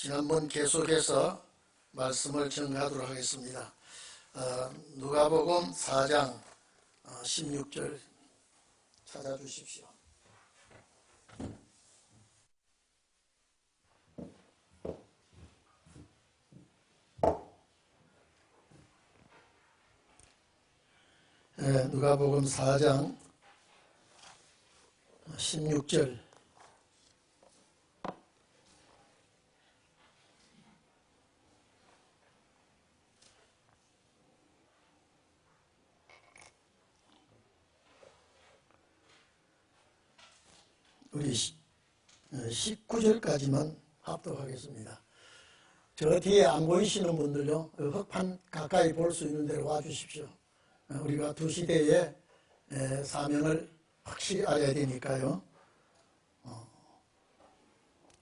지난번 계속해서 말씀을 전가하도록 하겠습니다. 누가복음 4장 16절 찾아주십시오. 누가복음 4장 16절 우리 19절까지만 합독하겠습니다. 저 뒤에 안 보이시는 분들요, 흑판 가까이 볼 수 있는 데로 와주십시오. 우리가 두 시대의 사명을 확실히 알아야 되니까요.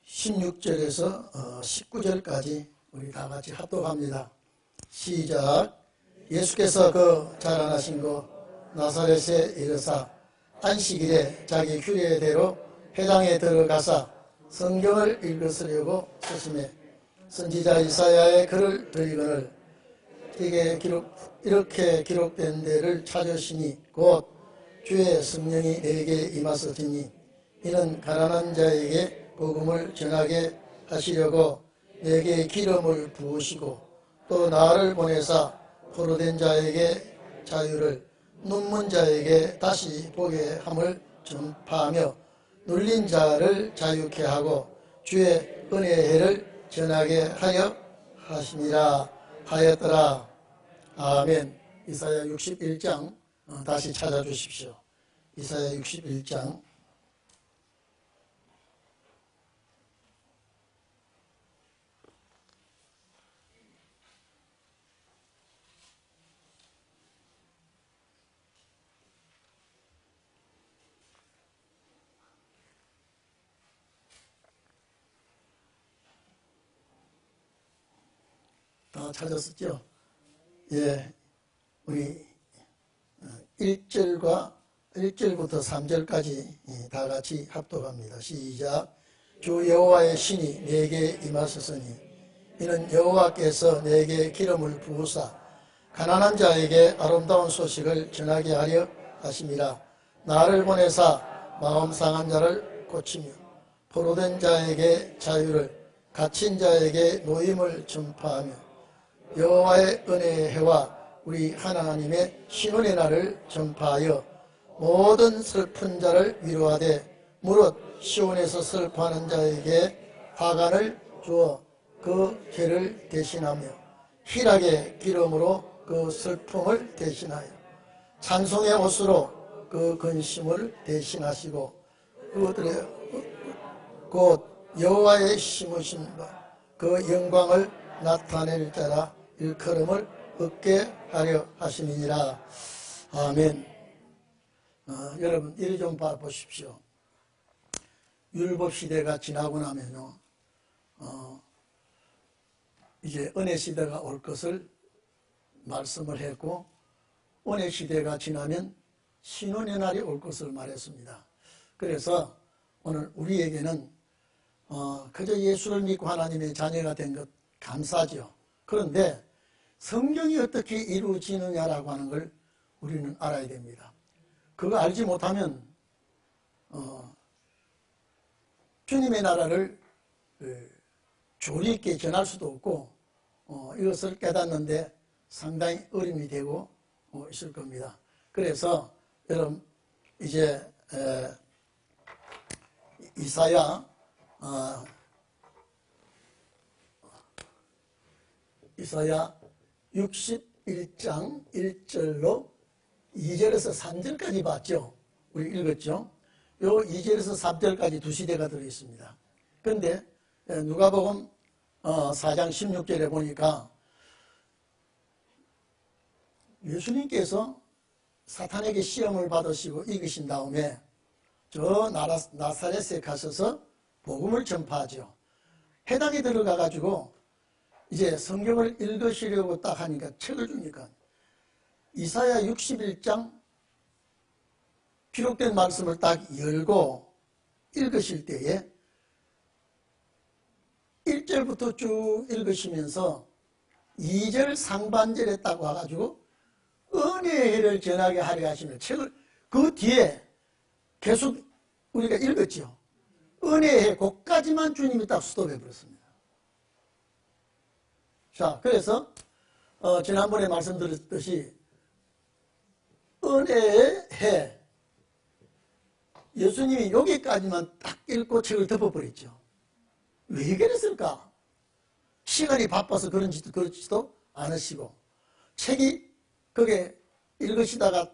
16절에서 19절까지 우리 다 같이 합독합니다. 시작. 예수께서 그 자라나신 곳 나사렛에 이르사 안식일에 자기 규례대로 회당에 들어가사 성경을 읽으시려고 서심해 선지자 이사야의 글을 들이거늘 이렇게 기록된 데를 찾으시니 곧 주의 성령이 내게 임하시니 이는 가난한 자에게 복음을 전하게 하시려고 내게 기름을 부으시고 또 나를 보내사 포로된 자에게 자유를 눈먼 자에게 다시 보게 함을 전파하며 눌린 자를 자유케 하고 주의 은혜의 해를 전하게 하여 하시니라 하였더라. 아멘. 이사야 61장 다시 찾아주십시오. 이사야 61장 다 찾았었죠? 예, 우리 1절부터 3절까지 다 같이 합독합니다. 시작. 주 여호와의 신이 내게 임하셨으니 이는 여호와께서 내게 기름을 부으사 가난한 자에게 아름다운 소식을 전하게 하려 하심이라. 나를 보내사 마음 상한 자를 고치며 포로된 자에게 자유를 갇힌 자에게 노임을 전파하며 여호와의 은혜의 해와 우리 하나님의 신원의 날을 전파하여 모든 슬픈 자를 위로하되 무릇 시온에서 슬퍼하는 자에게 화관을 주어 그 죄를 대신하며 희락의 기름으로 그 슬픔을 대신하여 찬송의 옷으로 그 근심을 대신하시고 그들의 곧 여호와의 심으신 바 그 영광을 나타낼 자라 일컬음을 얻게 하려 하심이니라. 아멘. 여러분 이리 좀 봐보십시오. 율법 시대가 지나고 나면요, 이제 은혜 시대가 올 것을 말씀을 했고, 은혜 시대가 지나면 신원의 날이 올 것을 말했습니다. 그래서 오늘 우리에게는 그저 예수를 믿고 하나님의 자녀가 된 것 감사죠. 그런데 성경이 어떻게 이루어지느냐라고 하는 걸 우리는 알아야 됩니다. 그거 알지 못하면 주님의 나라를 조리 있게 전할 수도 없고 이것을 깨닫는데 상당히 어려움이 되고 있을 겁니다. 그래서 여러분 이제 이사야 61장 1절로 2절에서 3절까지 봤죠. 우리 읽었죠. 요 2절에서 3절까지 두 시대가 들어있습니다. 그런데 누가복음 4장 16절에 보니까 예수님께서 사탄에게 시험을 받으시고 이기신 다음에 저 나사렛에 가셔서 복음을 전파하죠. 회당에 들어가 가지고 이제 성경을 읽으시려고 딱 하니까 책을 주니까 이사야 61장 기록된 말씀을 딱 열고 읽으실 때에 1절부터 쭉 읽으시면서 2절 상반절에 딱 와가지고 은혜의 해를 전하게 하려 하시는 책을 그 뒤에 계속 우리가 읽었죠. 은혜의 해 그까지만 주님이 딱 스톱해 버렸습니다. 자, 그래서 지난번에 말씀드렸듯이 은혜의 해 예수님이 여기까지만 딱 읽고 책을 덮어버렸죠. 왜 그랬을까? 시간이 바빠서 그렇지도 않으시고 책이 그게 읽으시다가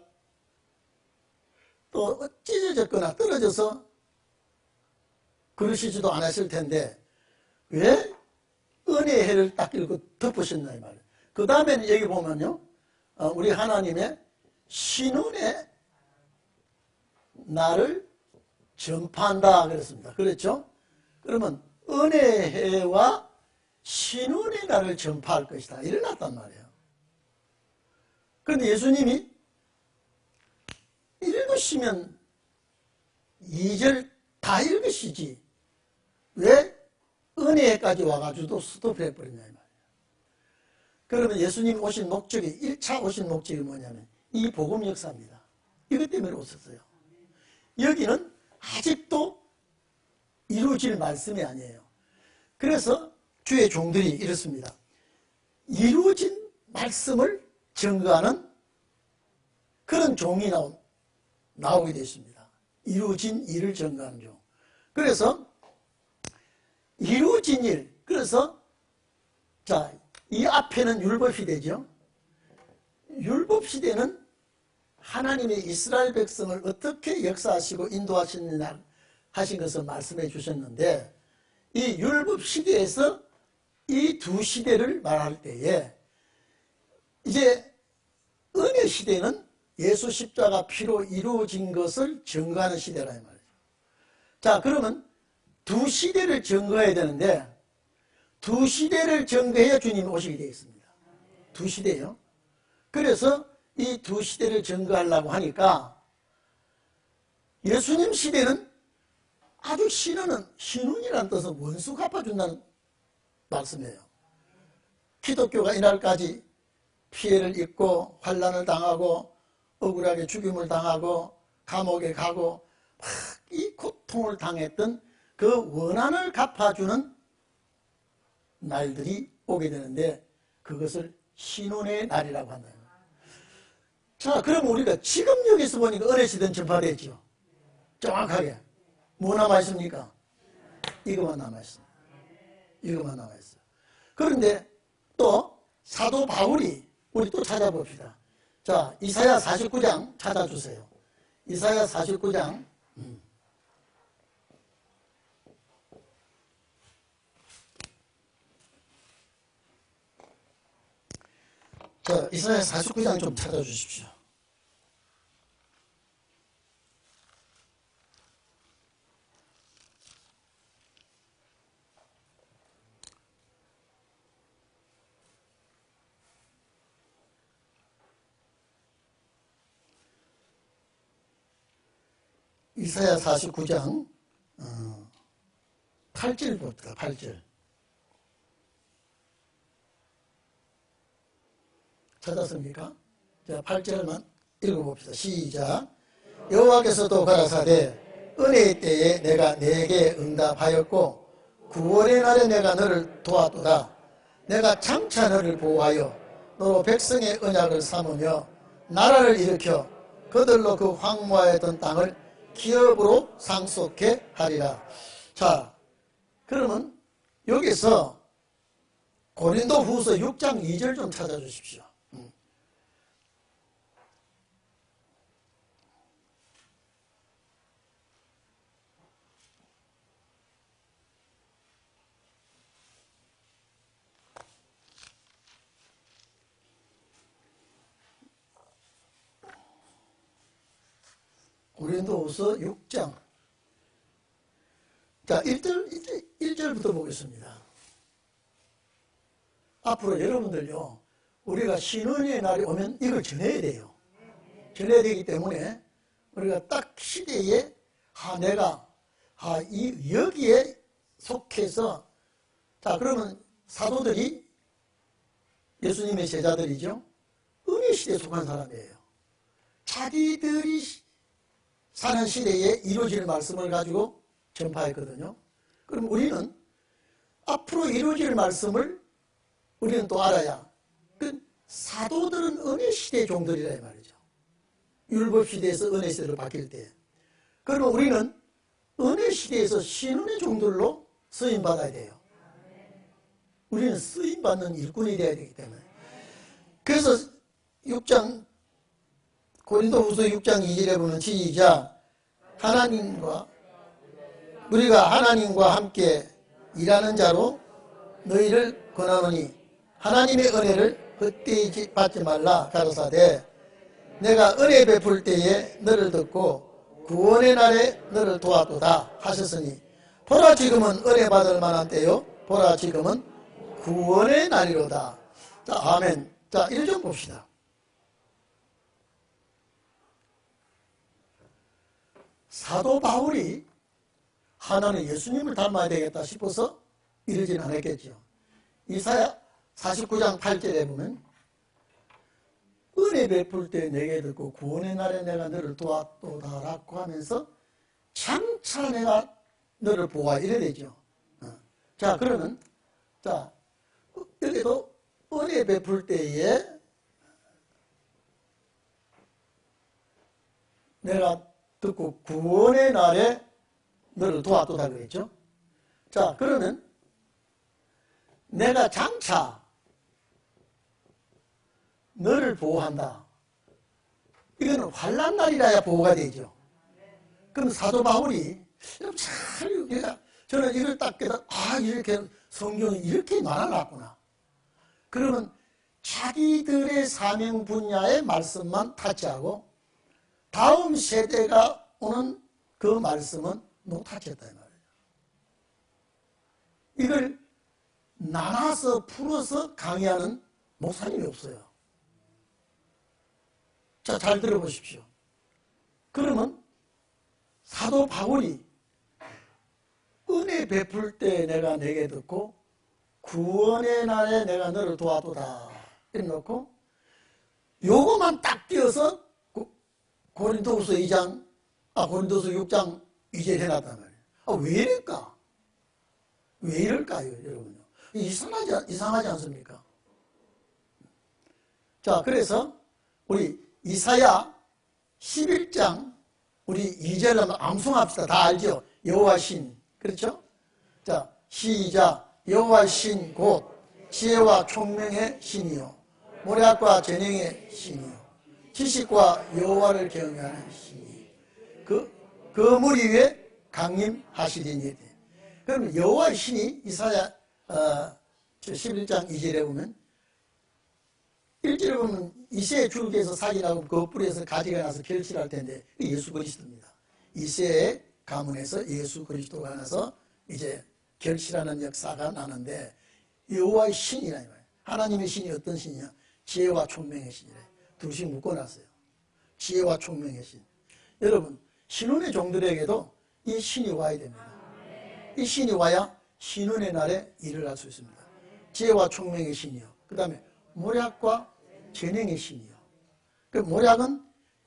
또 찢어졌거나 떨어져서 그러시지도 않았을 텐데 왜 은혜의 해를 딱 읽고 덮으셨나 이 말이에요. 그 다음에는 여기 보면요, 우리 하나님의 신운의 날을 전파한다 그랬습니다. 그렇죠? 그러면 은혜의 해와 신운의 날을 전파할 것이다 일어났단 말이에요. 그런데 예수님이 읽으시면 2절 다 읽으시지 왜 은혜까지 와가지고 스톱해버리냐 이 말이에요. 그러면 예수님 오신 목적이 1차 오신 목적이 뭐냐면 이 복음 역사입니다. 이것 때문에 오셨어요. 여기는 아직도 이루어질 말씀이 아니에요. 그래서 주의 종들이 이렇습니다. 이루어진 말씀을 증거하는 그런 종이 나오게 되었습니다. 이루어진 일을 증거하는 종. 그래서 이루어진 일, 그래서 자, 이 앞에는 율법시대죠. 율법시대는 하나님의 이스라엘 백성을 어떻게 역사하시고 인도하시느냐 하신 것을 말씀해 주셨는데 이 율법시대에서 이 두 시대를 말할 때에 이제 은혜시대는 예수 십자가 피로 이루어진 것을 증거하는 시대라 이 말이죠. 자, 그러면 두 시대를 증거해야 되는데 두 시대를 증거해야 주님이 오시게 되어 있습니다. 두 시대요. 그래서 이 두 시대를 증거하려고 하니까 예수님 시대는 아주 신운이라는 뜻은 원수 갚아준다는 말씀이에요. 기독교가 이날까지 피해를 입고 환난을 당하고 억울하게 죽임을 당하고 감옥에 가고 막 이 고통을 당했던 그 원한을 갚아주는 날들이 오게 되는데 그것을 신운의 날이라고 한다. 자, 그럼 우리가 지금 여기서 보니까 은혜시대는 전파되죠. 정확하게. 뭐 남아있습니까? 이것만 남아있습니다. 이것만 남아있어요. 그런데 또 사도 바울이 우리 또 찾아봅시다. 자, 이사야 49장 찾아주세요. 이사야 49장 자, 이사야 49장 좀 찾아주십시오. 이사야 49장 8절부터 8절 찾았습니까? 자, 8절만 읽어봅시다. 시작. 여호와께서도 가라사대 은혜의 때에 내가 네게 응답하였고 구원의 날에 내가 너를 도왔도다. 내가 장차 너를 보호하여 너로 백성의 언약을 삼으며 나라를 일으켜 그들로 그 황무하였던 땅을 기업으로 상속해 하리라. 자, 그러면 여기서 고린도 후서 6장 2절 좀 찾아주십시오. 고린도후서 6장 자 1절부터 보겠습니다. 앞으로 여러분들요 우리가 신운의 날이 오면 이걸 전해야 돼요. 전해야 되기 때문에 우리가 딱 시대에 내가 여기에 속해서 자, 그러면 사도들이 예수님의 제자들이죠. 은혜 시대에 속한 사람이에요. 자기들이 사는 시대에 이루어질 말씀을 가지고 전파했거든요. 그럼 우리는 앞으로 이루어질 말씀을 우리는 또 알아야, 그 사도들은 은혜 시대의 종들이라 이 말이죠. 율법 시대에서 은혜 시대로 바뀔 때. 그러면 우리는 은혜 시대에서 신은의 종들로 쓰임 받아야 돼요. 우리는 쓰임 받는 일꾼이 되어야 되기 때문에. 그래서 6장 고린도후서 6장 2절에 보면 시작. 우리가 하나님과 함께 일하는 자로 너희를 권하노니 하나님의 은혜를 헛되이 받지 말라 가로사대 내가 은혜 베풀 때에 너를 듣고 구원의 날에 너를 도왔도다 하셨으니 보라 지금은 은혜 받을 만한 때요 보라 지금은 구원의 날이로다. 자, 아멘. 자, 이를 좀 봅시다. 사도 바울이 하나는 예수님을 닮아야 되겠다 싶어서 이러지는 않았겠죠. 이사야 49장 8절에 보면 은혜 베풀 때 내게 듣고 구원의 날에 내가 너를 도왔도다라고 하면서 장차 내가 너를 보아 이래 되죠. 자, 그러면 자, 여기도 은혜 베풀 때에 내가 듣고 구원의 날에 너를 도와도다 그랬죠. 자, 그러면 내가 장차 너를 보호한다. 이거는 환난 날이라야 보호가 되죠. 그럼 사도 바울이 잘 저는 이걸 딱 깨달아 이렇게 성경이 이렇게 나눠놨구나. 그러면 자기들의 사명 분야의 말씀만 타치하고 다음 세대가 오는 그 말씀은 노타치했다 이 말이에요. 이걸 나눠서 풀어서 강의하는 목사님이 없어요. 자, 잘 들어보십시오. 그러면 사도 바울이 은혜 베풀 때 내가 내게 듣고 구원의 날에 내가 너를 도와도다 이렇게 놓고 요거만 딱 띄어서 고린도후서 6장 2절 해놨단 말이에요. 왜 이럴까? 왜 이럴까요, 여러분요? 이상하지 않습니까? 자, 그래서 우리 이사야 11장 우리 2절 한번 암송합시다. 다 알죠? 여호와 신. 그렇죠? 자, 시작. 여호와 신 곧 지혜와 총명의 신이요 모략과 재능의 신이요 지식과 여호와를 경외하는 신이 그 무리 위에 강림하시리니. 그럼 여호와의 신이 이사야 11장 2절에 보면 1절에 보면 이새의 줄기에서 삭이 나고 그 뿌리에서 가지가 나서 결실할 텐데 예수 그리스도입니다. 이새의 가문에서 예수 그리스도가 나서 이제 결실하는 역사가 나는데 여호와의 신이라 이 말이에요. 하나님의 신이 어떤 신이냐? 지혜와 총명의 신이래. 둘씩 묶어놨어요. 지혜와 총명의 신. 여러분 신운의 종들에게도 이 신이 와야 됩니다. 이 신이 와야 신운의 날에 일을 할 수 있습니다. 지혜와 총명의 신이요. 그 다음에 모략과 재능의 신이요. 그 모략은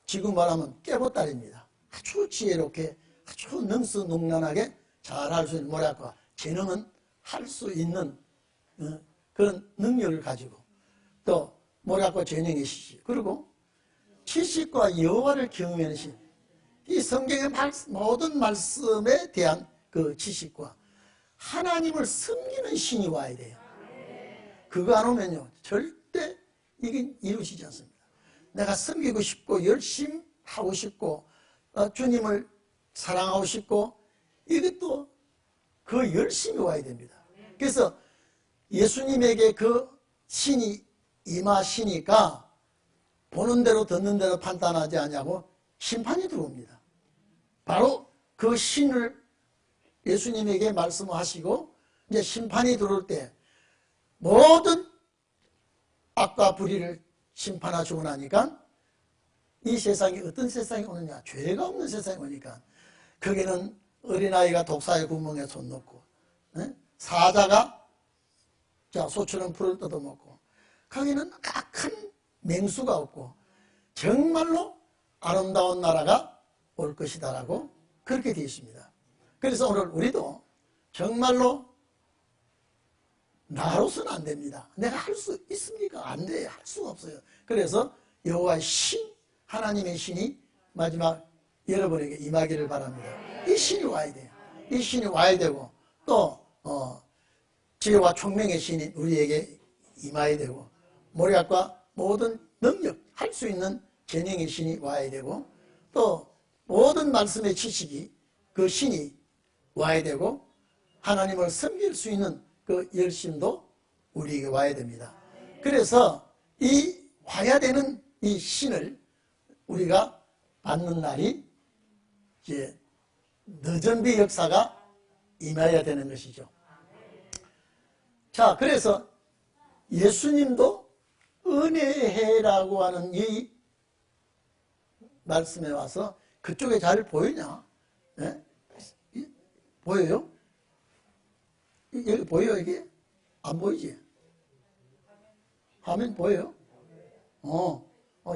지금 말하면 깨보따리입니다. 아주 지혜롭게 아주 능수능란하게 잘 할 수 있는 모략과 재능은 할 수 있는 그런 능력을 가지고 또 모략과 재능의 신 그리고 지식과 여호와를 경외하는 신. 이 성경의 모든 말씀에 대한 그 지식과 하나님을 섬기는 신이 와야 돼요. 그거 안 오면요 절대 이게 이루어지지 않습니다. 내가 섬기고 싶고 열심히 하고 싶고 주님을 사랑하고 싶고 이것도 그 열심히 와야 됩니다. 그래서 예수님에게 그 신이 임하시니까 보는 대로 듣는 대로 판단하지 않냐고 심판이 들어옵니다. 바로 그 신을 예수님에게 말씀하시고 이제 심판이 들어올 때 모든 악과 불의를 심판하시고 나니까 이 세상이 어떤 세상이 오느냐? 죄가 없는 세상이 오니까 거기는 어린아이가 독사의 구멍에 손 넣고 사자가 자, 소처럼 풀을 뜯어먹고 거기는 큰 맹수가 없고 정말로 아름다운 나라가 올 것이다라고 그렇게 되어 있습니다. 그래서 오늘 우리도 정말로 나로서는 안 됩니다. 내가 할 수 있습니까? 안 돼요. 할 수가 없어요. 그래서 여호와의 신, 하나님의 신이 마지막 여러분에게 임하기를 바랍니다. 이 신이 와야 돼요. 이 신이 와야 되고 또 지혜와 총명의 신이 우리에게 임해야 되고 모략과 모든 능력, 할 수 있는 재능의 신이 와야 되고 또 모든 말씀의 지식이 그 신이 와야 되고 하나님을 섬길 수 있는 그 열심도 우리에게 와야 됩니다. 그래서 이 와야 되는 이 신을 우리가 받는 날이 이제 늦은비 역사가 임해야 되는 것이죠. 자, 그래서 예수님도 은혜해라고 하는 이 말씀에 와서 그쪽에 잘 보이냐? 네? 보여요? 여기 보여요, 이게? 안 보이지? 화면 보여요?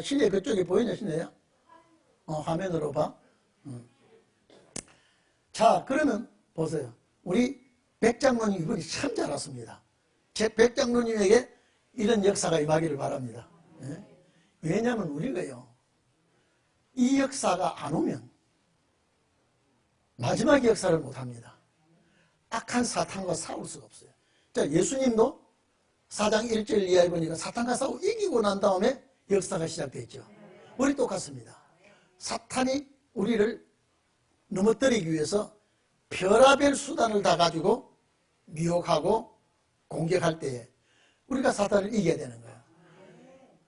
실내 그쪽에 보이냐, 실내야? 화면으로 봐. 자, 그러면 보세요. 우리 백장로님 이분이 참 잘했습니다. 제 백장로님에게 이런 역사가 임하기를 바랍니다. 네? 왜냐하면 우리가요, 이 역사가 안 오면 마지막 역사를 못합니다. 악한 사탄과 싸울 수가 없어요. 자, 예수님도 4장 1절 이하에 보니까 사탄과 싸우고 이기고 난 다음에 역사가 시작됐죠. 우리 똑같습니다. 사탄이 우리를 넘어뜨리기 위해서 별의별 수단을 다 가지고 미혹하고 공격할 때에 우리가 사탄을 이겨야 되는 거예요.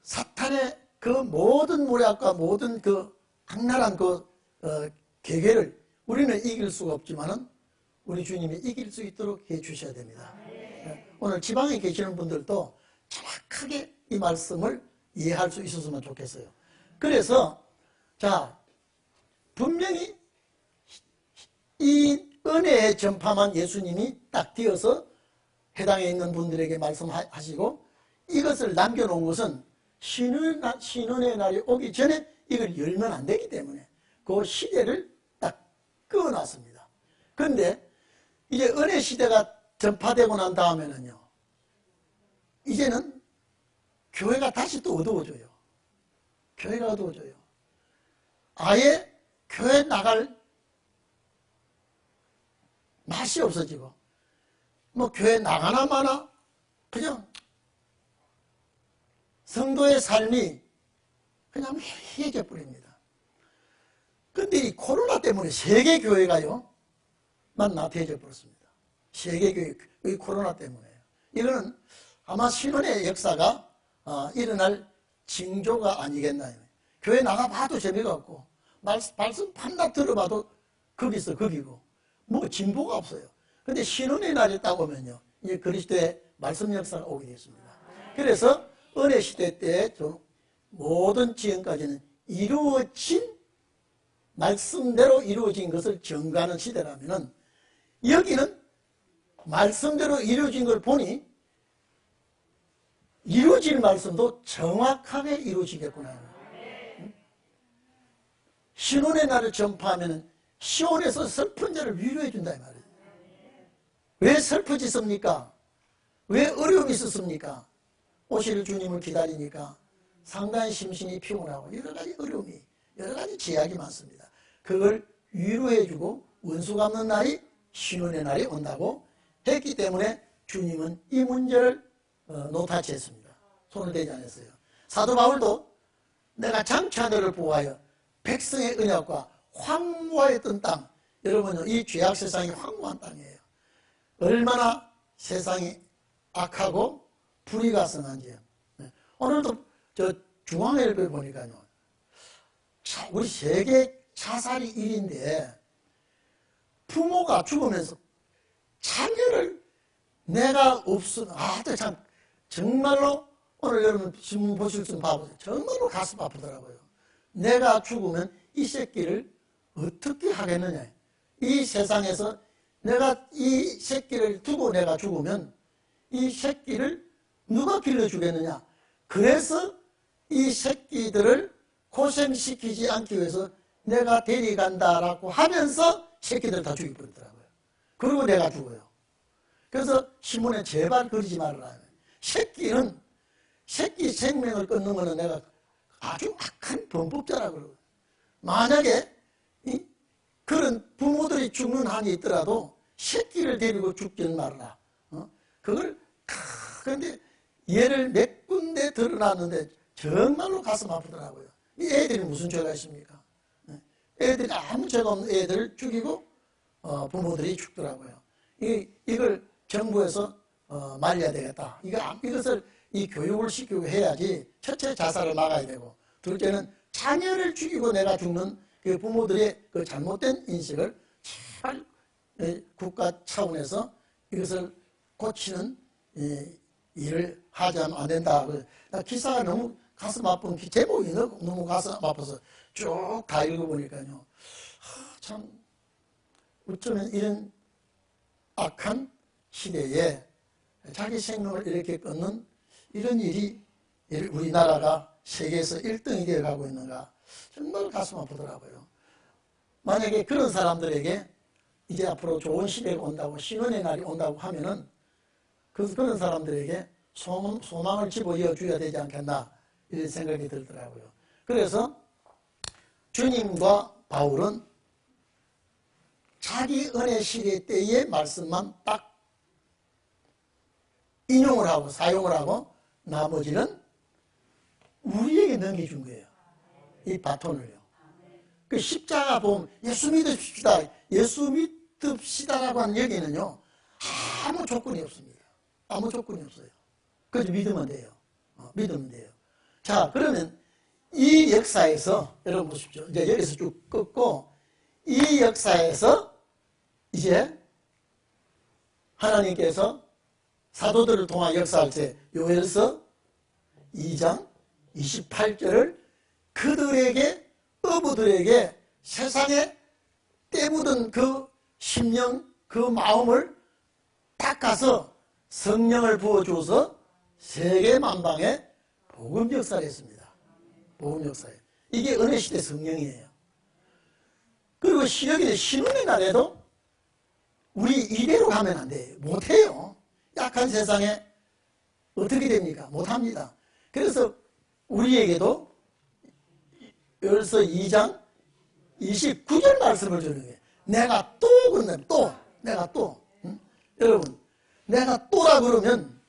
사탄의 그 모든 모략과 모든 그 악랄한 그 계계를 우리는 이길 수가 없지만은 우리 주님이 이길 수 있도록 해 주셔야 됩니다. 오늘 지방에 계시는 분들도 정확하게 이 말씀을 이해할 수 있었으면 좋겠어요. 그래서 자, 분명히 이 은혜의 전파만 예수님이 딱 띄어서 해당에 있는 분들에게 말씀하시고 이것을 남겨놓은 것은 신은의 날이 오기 전에 이걸 열면 안 되기 때문에 그 시대를 딱 끊어놨습니다. 그런데 이제 은혜 시대가 전파되고 난 다음에는요, 이제는 교회가 다시 또 어두워져요. 교회가 어두워져요. 아예 교회 나갈 맛이 없어지고 뭐 교회 나가나 마나 그냥 성도의 삶이 그냥 해져 버립니다. 그런데 이 코로나 때문에 세계 교회가요 만 나태해져 버렸습니다. 세계 교회 이 코로나 때문에요. 이거는 아마 신혼의 역사가 일어날 징조가 아니겠나. 교회 나가봐도 재미가 없고 말씀 판나 들어봐도 거기서 거기고 뭐 진보가 없어요. 근데 신혼의 날이 딱 오면요 이제 그리스도의 말씀 역사가 오게 됐습니다. 그래서 은혜 시대 때 모든 지금까지는 이루어진 말씀대로 이루어진 것을 증거하는 시대라면은 여기는 말씀대로 이루어진 걸 보니 이루어질 말씀도 정확하게 이루어지겠구나. 신혼의 날을 전파하면 시온에서 슬픈 자를 위로해 준다 이 말이에요. 왜 슬퍼지습니까? 왜 어려움이 있었습니까? 오실 주님을 기다리니까 상당히 심신이 피곤하고 여러 가지 어려움이 여러 가지 제약이 많습니다. 그걸 위로해 주고 원수 갚는 날이 신혼의 날이 온다고 했기 때문에 주님은 이 문제를 노타치했습니다. 손을 대지 않았어요. 사도 바울도 내가 장차 너를 보호하여 백성의 언약과 황무하였던 땅, 여러분 이 죄악 세상이 황무한 땅이에요. 얼마나 세상이 악하고 불의가성한지. 오늘도 저 중앙일보에 보니까요, 우리 세계 자살이 1인데 부모가 죽으면서 자녀를 내가 없으면 참 정말로 오늘 여러분 신문 보실 수 봐보세요. 정말로 가슴 아프더라고요. 내가 죽으면 이 새끼를 어떻게 하겠느냐. 이 세상에서 내가 이 새끼를 두고 내가 죽으면 이 새끼를 누가 길러주겠느냐. 그래서 이 새끼들을 고생시키지 않기 위해서 내가 데려간다라고 하면서 새끼들 다 죽여버리더라고요. 그리고 내가 죽어요. 그래서 신문에 제발 그러지 말아라. 새끼 생명을 끊는 거는 내가 아주 악한 범법자라고 그러고, 만약에 그런 부모들이 죽는 한이 있더라도 새끼를 데리고 죽지는 말아라. 그걸 그런데 예를 몇 군데 드러났는데 정말로 가슴 아프더라고요. 이 애들이 무슨 죄가 있습니까? 애들이 아무 죄가 없는 애들을 죽이고 부모들이 죽더라고요. 이걸 정부에서 말려야 되겠다. 이것을 이 교육을 시키고 해야지. 첫째 자살을 막아야 되고, 둘째는 자녀를 죽이고 내가 죽는 그 부모들의 그 잘못된 인식을 제발 국가 차원에서 이것을 고치는 일을 하자면 안 된다. 기사가 너무 가슴 아픈 제목이 너무 가슴 아파서 쭉 다 읽어보니까요. 참 어쩌면 이런 악한 시대에 자기 생명을 이렇게 끊는 이런 일이 우리나라가 세계에서 1등이 되어가고 있는가, 정말 가슴 아프더라고요. 만약에 그런 사람들에게 이제 앞으로 좋은 시대가 온다고, 신원의 날이 온다고 하면은 그런 사람들에게 소망을 집어이어 줘야 되지 않겠나, 이런 생각이 들더라고요. 그래서 주님과 바울은 자기 은혜 시대 때의 말씀만 딱 인용을 하고 사용을 하고 나머지는 우리에게 넘겨준 거예요. 이 바톤을요. 그 십자가 보면 예수 믿읍시다, 예수 믿읍시다라고 하는 여기는요, 아무 조건이 없습니다. 아무 조건이 없어요. 그래서 믿으면 돼요. 믿으면 돼요. 자, 그러면 이 역사에서 여러분 보십시오. 이제 여기서 쭉 끊고, 이 역사에서 이제 하나님께서 사도들을 통한 역사할 때 요엘서 2장 28절을 그들에게, 어부들에게 세상에 때 묻은 그 심령, 그 마음을 닦아서 성령을 부어주어서 세계 만방에 복음 역사를 했습니다. 복음 역사에. 이게 은혜시대 성령이에요. 그리고 여기는 신혼의 날에도 우리 이대로 가면 안 돼요. 못해요. 약한 세상에 어떻게 됩니까? 못합니다. 그래서 우리에게도 요엘서 2장 29절 말씀을 주는 거예요. 내가 또 그런다. 내가 또. 응? 여러분, 내가 또라 그러면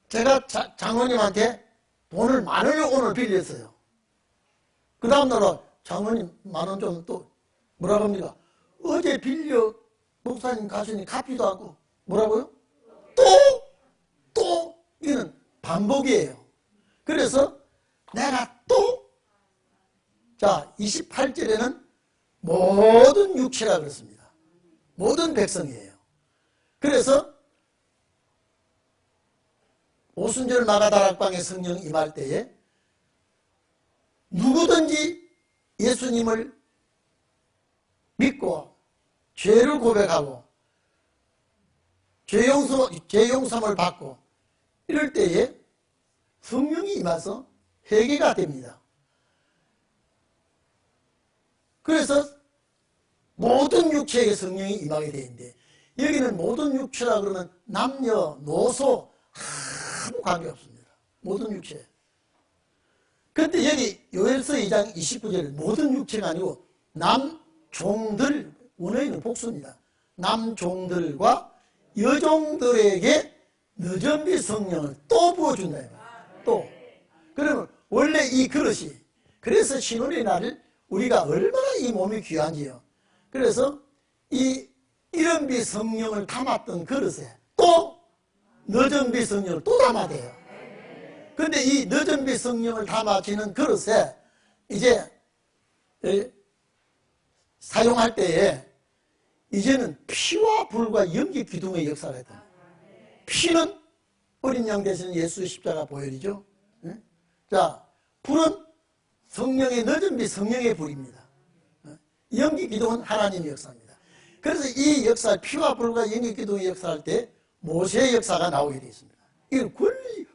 제가 장로님한테 돈을 10,000원을 오늘 빌렸어요. 그 다음날 장로님 10,000원 좀 또 뭐라고 합니까? 어제 빌려 목사님 가수님 갚지도 않고 뭐라고요? 또 이거는 반복이에요. 그래서 내가 또, 자 28절에는 모든 육체라 그랬습니다. 모든 백성이에요. 그래서 오순절 마가다락방에 성령 임할 때에 누구든지 예수님을 믿고 죄를 고백하고 죄용섬을 받고 이럴 때에 성령이 임해서 회개가 됩니다. 그래서 모든 육체에게 성령이 임하게 되는데, 여기는 모든 육체라 그러면 남녀, 노소 아무 관계없습니다. 모든 육체. 그런데 여기 요엘서 2장 29절에 모든 육체가 아니고 남종들, 원어에는 복수입니다. 남종들과 여종들에게 늦은비 성령을 또 부어준다. 또. 그러면 원래 이 그릇이, 그래서 신혼의 날을 우리가 얼마나 이 몸이 귀한지요. 그래서 이 이른비 성령을 담았던 그릇에 또 늦은비 성령을 또 담아야 돼요. 그런데 이 늦은비 성령을 담아지는 그릇에 이제 사용할 때에 이제는 피와 불과 연기 기둥의 역사가 있다. 피는 어린 양 대신 예수의 십자가 보혈이죠. 자, 불은 성령의 늦은비 성령의 불입니다. 연기 기둥은 하나님의 역사입니다. 그래서 이 역사, 피와 불과 연기 기둥의 역사할 때 모세의 역사가 나오게 되어 있습니다. 이건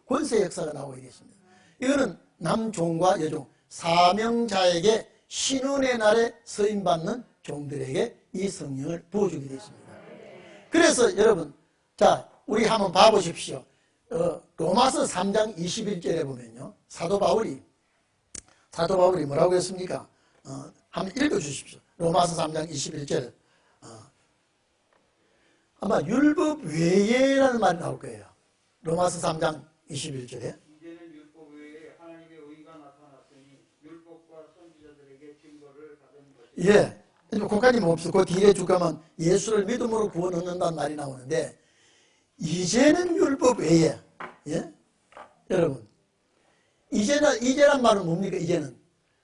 권세 역사가 나오게 되었습니다. 이거는 남종과 여종 사명자에게 신혼의 날에 서임받는 종들에게 이 성령을 부어주게 되었습니다. 그래서 여러분, 자, 우리 한번 봐보십시오. 로마서 3장 21절에 보면요, 사도 바울이 뭐라고 했습니까? 한번 읽어주십시오. 로마서 3장 21절. 아마 율법 외에라는 말이 나올 거예요. 로마서 3장 21절에. 이제는 율법 외에 하나님의 의가 나타났으니 율법과 선지자들에게 증거를 받은 것이다. 예. 거기까지 봅시다. 그 뒤에 주가면 예수를 믿음으로 구원 얻는다는 말이 나오는데, 이제는 율법 외에, 예? 여러분, 이제란 말은 뭡니까? 이제는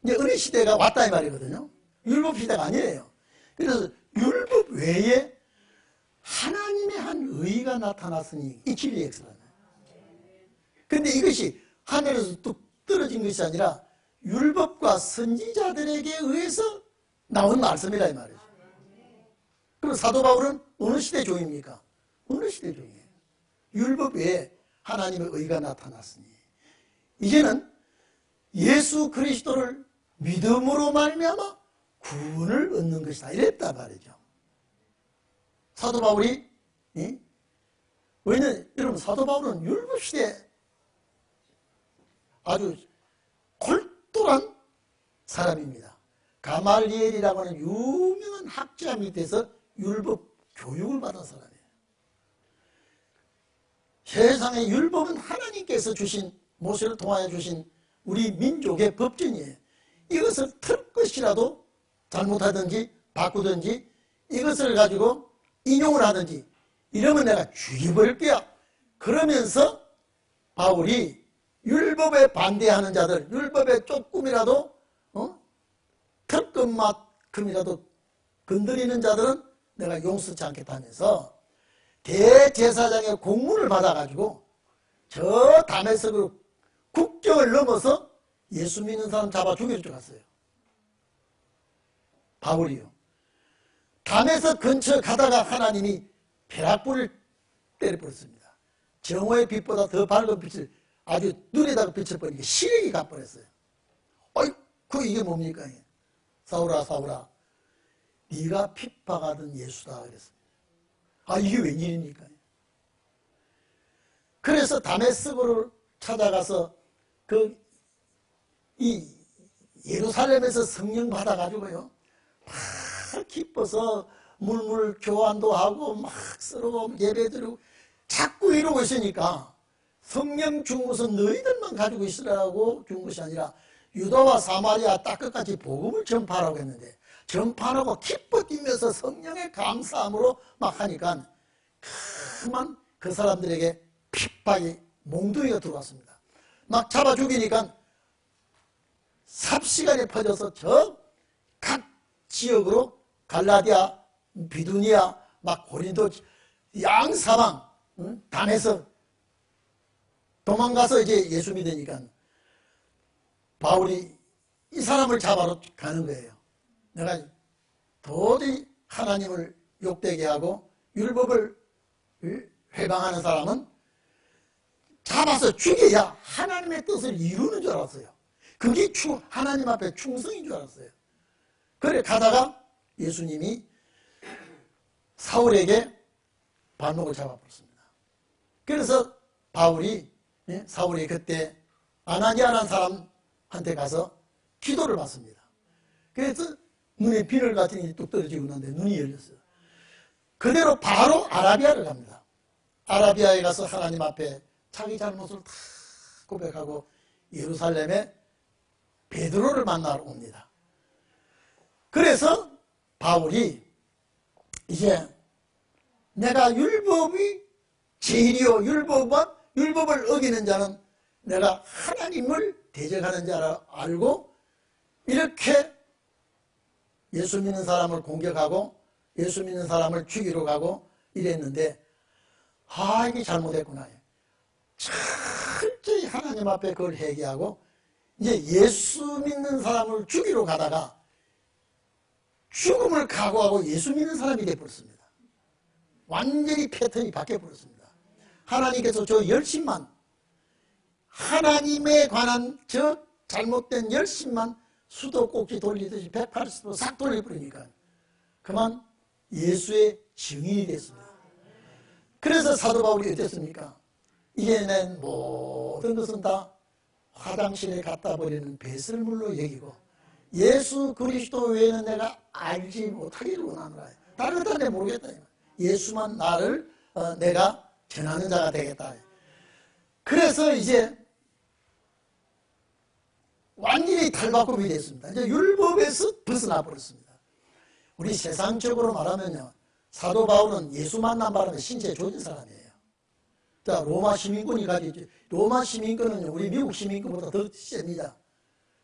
이제 은혜 시대가 왔다 이 말이거든요. 율법 시대가 아니에요. 그래서 율법 외에 하나님의 한 의가 나타났으니 이 진리 역사잖아요. 근데 이것이 하늘에서 뚝 떨어진 것이 아니라 율법과 선지자들에게 의해서 나온 말씀이라 이 말이죠. 그럼 사도 바울은 어느 시대 종입니까? 어느 시대 종이에요. 율법 외에 하나님의 의가 나타났으니 이제는 예수 그리스도를 믿음으로 말미암아 구원을 얻는 것이다 이랬단 말이죠. 사도 바울이, 왜냐면 여러분 사도 바울은 율법 시대 아주 골똘한 사람입니다. 가말리엘이라고 하는 유명한 학자 밑에서 율법 교육을 받은 사람이에요. 세상의 율법은 하나님께서 주신, 모세를 통하여 주신 우리 민족의 법전이에요. 이것을 틀 것이라도 잘못하든지 바꾸든지 이것을 가지고 인용을 하든지 이러면 내가 죽여버릴 거야. 그러면서 바울이 율법에 반대하는 자들, 율법에 조금이라도 털 것만큼이라도 건드리는 자들은 내가 용서치 않겠다면서 대제사장의 공문을 받아가지고 저 다메섹으로 국경을 넘어서 예수 믿는 사람 잡아 죽여 들어갔어요. 바울이요. 다메섹 근처 가다가 하나님이 벼락불을 때려버렸습니다. 정오의 빛보다 더 밝은 빛을 아주 눈에다가 빛을 버리니까 시력이 가버렸어요. 어이구 이게 뭡니까? 사울아 사울아 네가 핍박하던 예수다 그랬습니다. 이게 웬일입니까? 그래서 다메섹으로 찾아가서 이 예루살렘에서 성령 받아가지고요 막 기뻐서 물물 교환도 하고 막 서로 예배드리고 자꾸 이러고 있으니까 성령 준 것은 너희들만 가지고 있으라고 준 것이 아니라 유다와 사마리아 땅 끝까지 복음을 전파하라고 했는데 전파하고 기뻐 뛰면서 성령의 감사함으로 막 하니까 그만 그 사람들에게 핍박이 몽둥이가 들어왔습니다. 막 잡아 죽이니까 삽시간에 퍼져서 저 각 지역으로 갈라디아, 비두니아, 막 고린도 양사방 담에서 도망가서 이제 예수 믿으니까 바울이 이 사람을 잡아러 가는 거예요. 내가 도저히 하나님을 욕되게 하고 율법을 회방하는 사람은 잡아서 죽여야 하나님의 뜻을 이루는 줄 알았어요. 그게 하나님 앞에 충성인 줄 알았어요. 그래 가다가 예수님이 사울에게 발목을 잡아버렸습니다. 그래서 바울이 사울이 그때 아나니아라는 사람한테 가서 기도를 받습니다. 그래서 눈에 비늘 같은 게 뚝 떨어지고 있는데 눈이 열렸어요. 그대로 바로 아라비아를 갑니다. 아라비아에 가서 하나님 앞에 자기 잘못을 다 고백하고 예루살렘에 베드로를 만나러 옵니다. 그래서 바울이 이제 내가 율법이 제일이요 율법을 어기는 자는 내가 하나님을 대적하는 자라 알고 이렇게 예수 믿는 사람을 공격하고 예수 믿는 사람을 죽이러 가고 이랬는데 이게 잘못했구나. 철저히 하나님 앞에 그걸 회개하고 이제 예수 믿는 사람을 죽이러 가다가 죽음을 각오하고 예수 믿는 사람이 되어버렸습니다. 완전히 패턴이 바뀌어버렸습니다. 하나님께서 저 열심만, 하나님에 관한 저 잘못된 열심만 수도꼭지 돌리듯이 180도 싹 돌려버리니까 그만 예수의 증인이 됐습니다. 그래서 사도 바울이 어땠습니까? 이제는 모든 것은 다 화장실에 갖다 버리는 배설물로 여기고 예수 그리스도 외에는 내가 알지 못하기를 원하노라. 다른 것은 내가 모르겠다. 예수만 나를 내가 전하는 자가 되겠다. 그래서 이제 완전히 탈바꿈이 됐습니다. 이제 율법에서 벗어나 버렸습니다. 우리 세상적으로 말하면요, 사도 바울은 예수 만난 바람에 신체 조진 사람이에요. 자, 로마 시민권이 가지죠. 로마 시민권은 우리 미국 시민권보다 더 셉니다.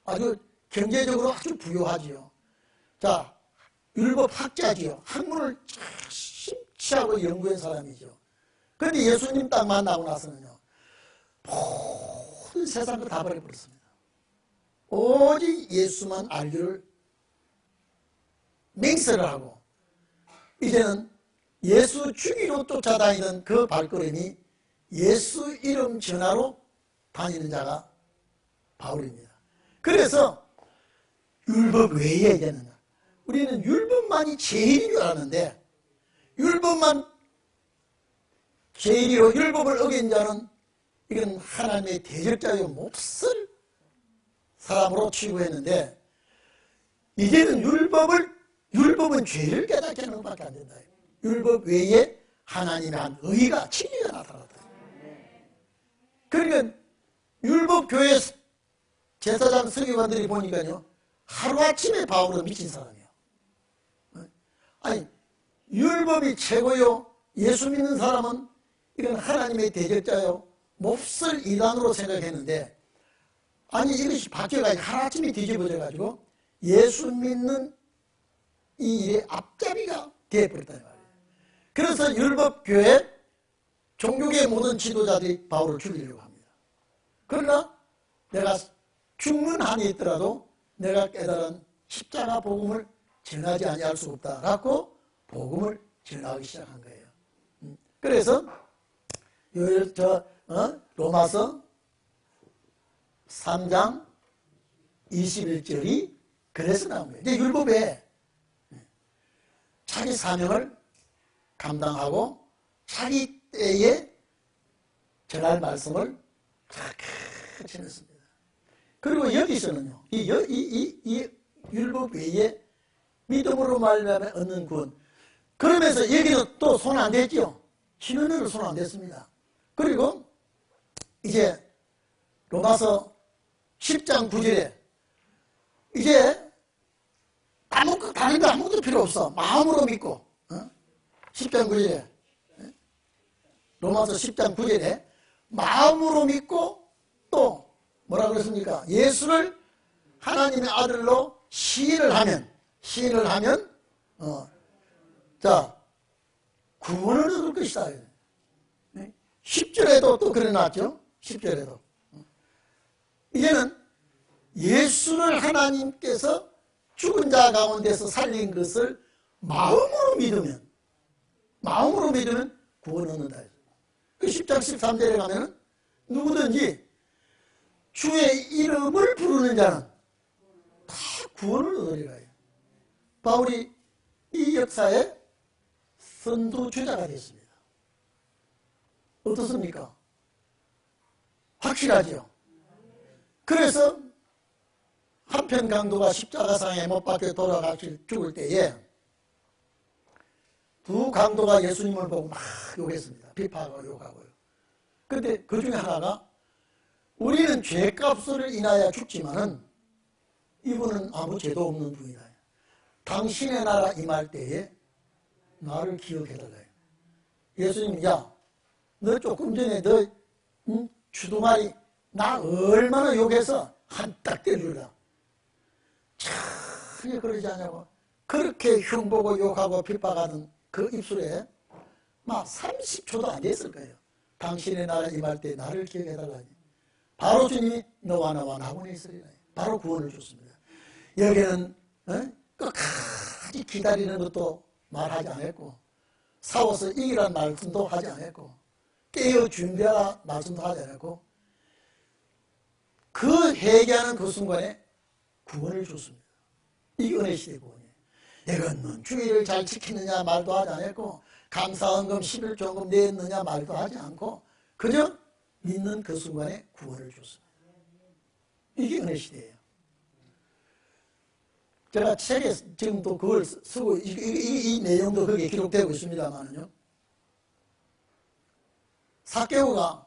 아주 경제적으로 아주 부유하지요. 자, 율법 학자지요. 학문을 심취하고 연구한 사람이죠. 그런데 예수님 딱 만나고 나서는요, 모든 세상 거 다 버려버렸습니다. 오직 예수만 알기를 맹세를 하고 이제는 예수 주기로 쫓아다니던 그 발걸음이 예수 이름 전하로 다니는 자가 바울입니다. 그래서 율법 외에 이제는 우리는 율법만이 제일인 줄 아는데 율법만 제일이요 율법을 어긴 자는 이건 하나님의 대적자요 몹쓸 사람으로 취급했는데 이제는 율법은 죄를 깨닫게 하는 것밖에 안 된다. 율법 외에 하나님의 한 의가 진리가 나타났다. 그러니까 율법교회 제사장 서기관들이 보니까요 하루아침에 바울은 미친 사람이에요. 아니 율법이 최고요 예수 믿는 사람은 이건 하나님의 대적자요 몹쓸 이단으로 생각했는데 아니 이것이 바뀌어가지고 하루아침에 뒤집어져가지고 예수 믿는 이 일의 앞잡이가 되어버렸다는 말이에요. 그래서 율법교회 종교계 모든 지도자들이 바울을 죽이려고 합니다. 그러나 내가 죽는 한이 있더라도 내가 깨달은 십자가 복음을 전하지 아니할 수 없다 라고 복음을 전하기 시작한 거예요. 그래서 로마서 3장 21절이 그래서 나온 거예요. 이제 율법에 자기 사명을 감당하고 자기 때에 전할 말씀을 탁 전했습니다. 그리고 여기서는요, 이 율법 외에 믿음으로 말미암아 얻는 구원. 그러면서 여기는 또 손 안 댔죠. 신은혜로 손 안 댔습니다. 그리고 이제 로마서 10장 9절에 이제 다른 거 아무것도 필요 없어. 마음으로 믿고 10장 9절에 로마서 10장 9절에 마음으로 믿고 또 뭐라 그랬습니까? 예수를 하나님의 아들로 시인을 하면 자 구원을 얻을 것이다. 10절에도 또 그래 놨죠. 10절에도 이제는 예수를 하나님께서 죽은 자 가운데서 살린 것을 마음으로 믿으면 구원을 얻는다. 그 10장 13절에 가면은 누구든지 주의 이름을 부르는 자는 다 구원을 얻으리라. 바울이 이 역사에 선두주자가 됐습니다. 어떻습니까? 확실하죠. 그래서 한편 강도가 십자가상에 못 박혀 죽을 때에 두 강도가 예수님을 보고 막 욕했습니다. 비판하고 욕하고요. 그런데 그 중에 하나가 우리는 죄값을 인하여 죽지만은 이분은 아무 죄도 없는 분이다. 당신의 나라 임할 때에 나를 기억해달라. 예수님이 야, 너 조금 전에 너 주둥아리 나 얼마나 욕해서 한딱 때려주라. 전혀 그러지 않냐고. 그렇게 흉보고 욕하고 핍박하는 그 입술에 막 30초도 안 됐을 거예요. 당신의 나라 임할 때 나를 기억해달라니. 바로 주님이 너와 나와 나군에 있으리라. 바로 구원을 줬습니다. 여기는 끝까지 기다리는 것도 말하지 않았고 싸워서 이기라는 말씀도 하지 않았고 깨어 준비하라 말씀도 하지 않았고 그 회개하는 그 순간에 구원을 줬습니다. 이게 은혜 시대 구원이에요. 내가 주의를 잘 지키느냐 말도 하지 않았고 감사헌금 11조금 냈느냐 말도 하지 않고 그저 믿는 그 순간에 구원을 줬습니다. 이게 은혜 시대예요. 제가 책에 지금도 그걸 쓰고 이 내용도 거기에 기록되고 있습니다만요. 삭개오가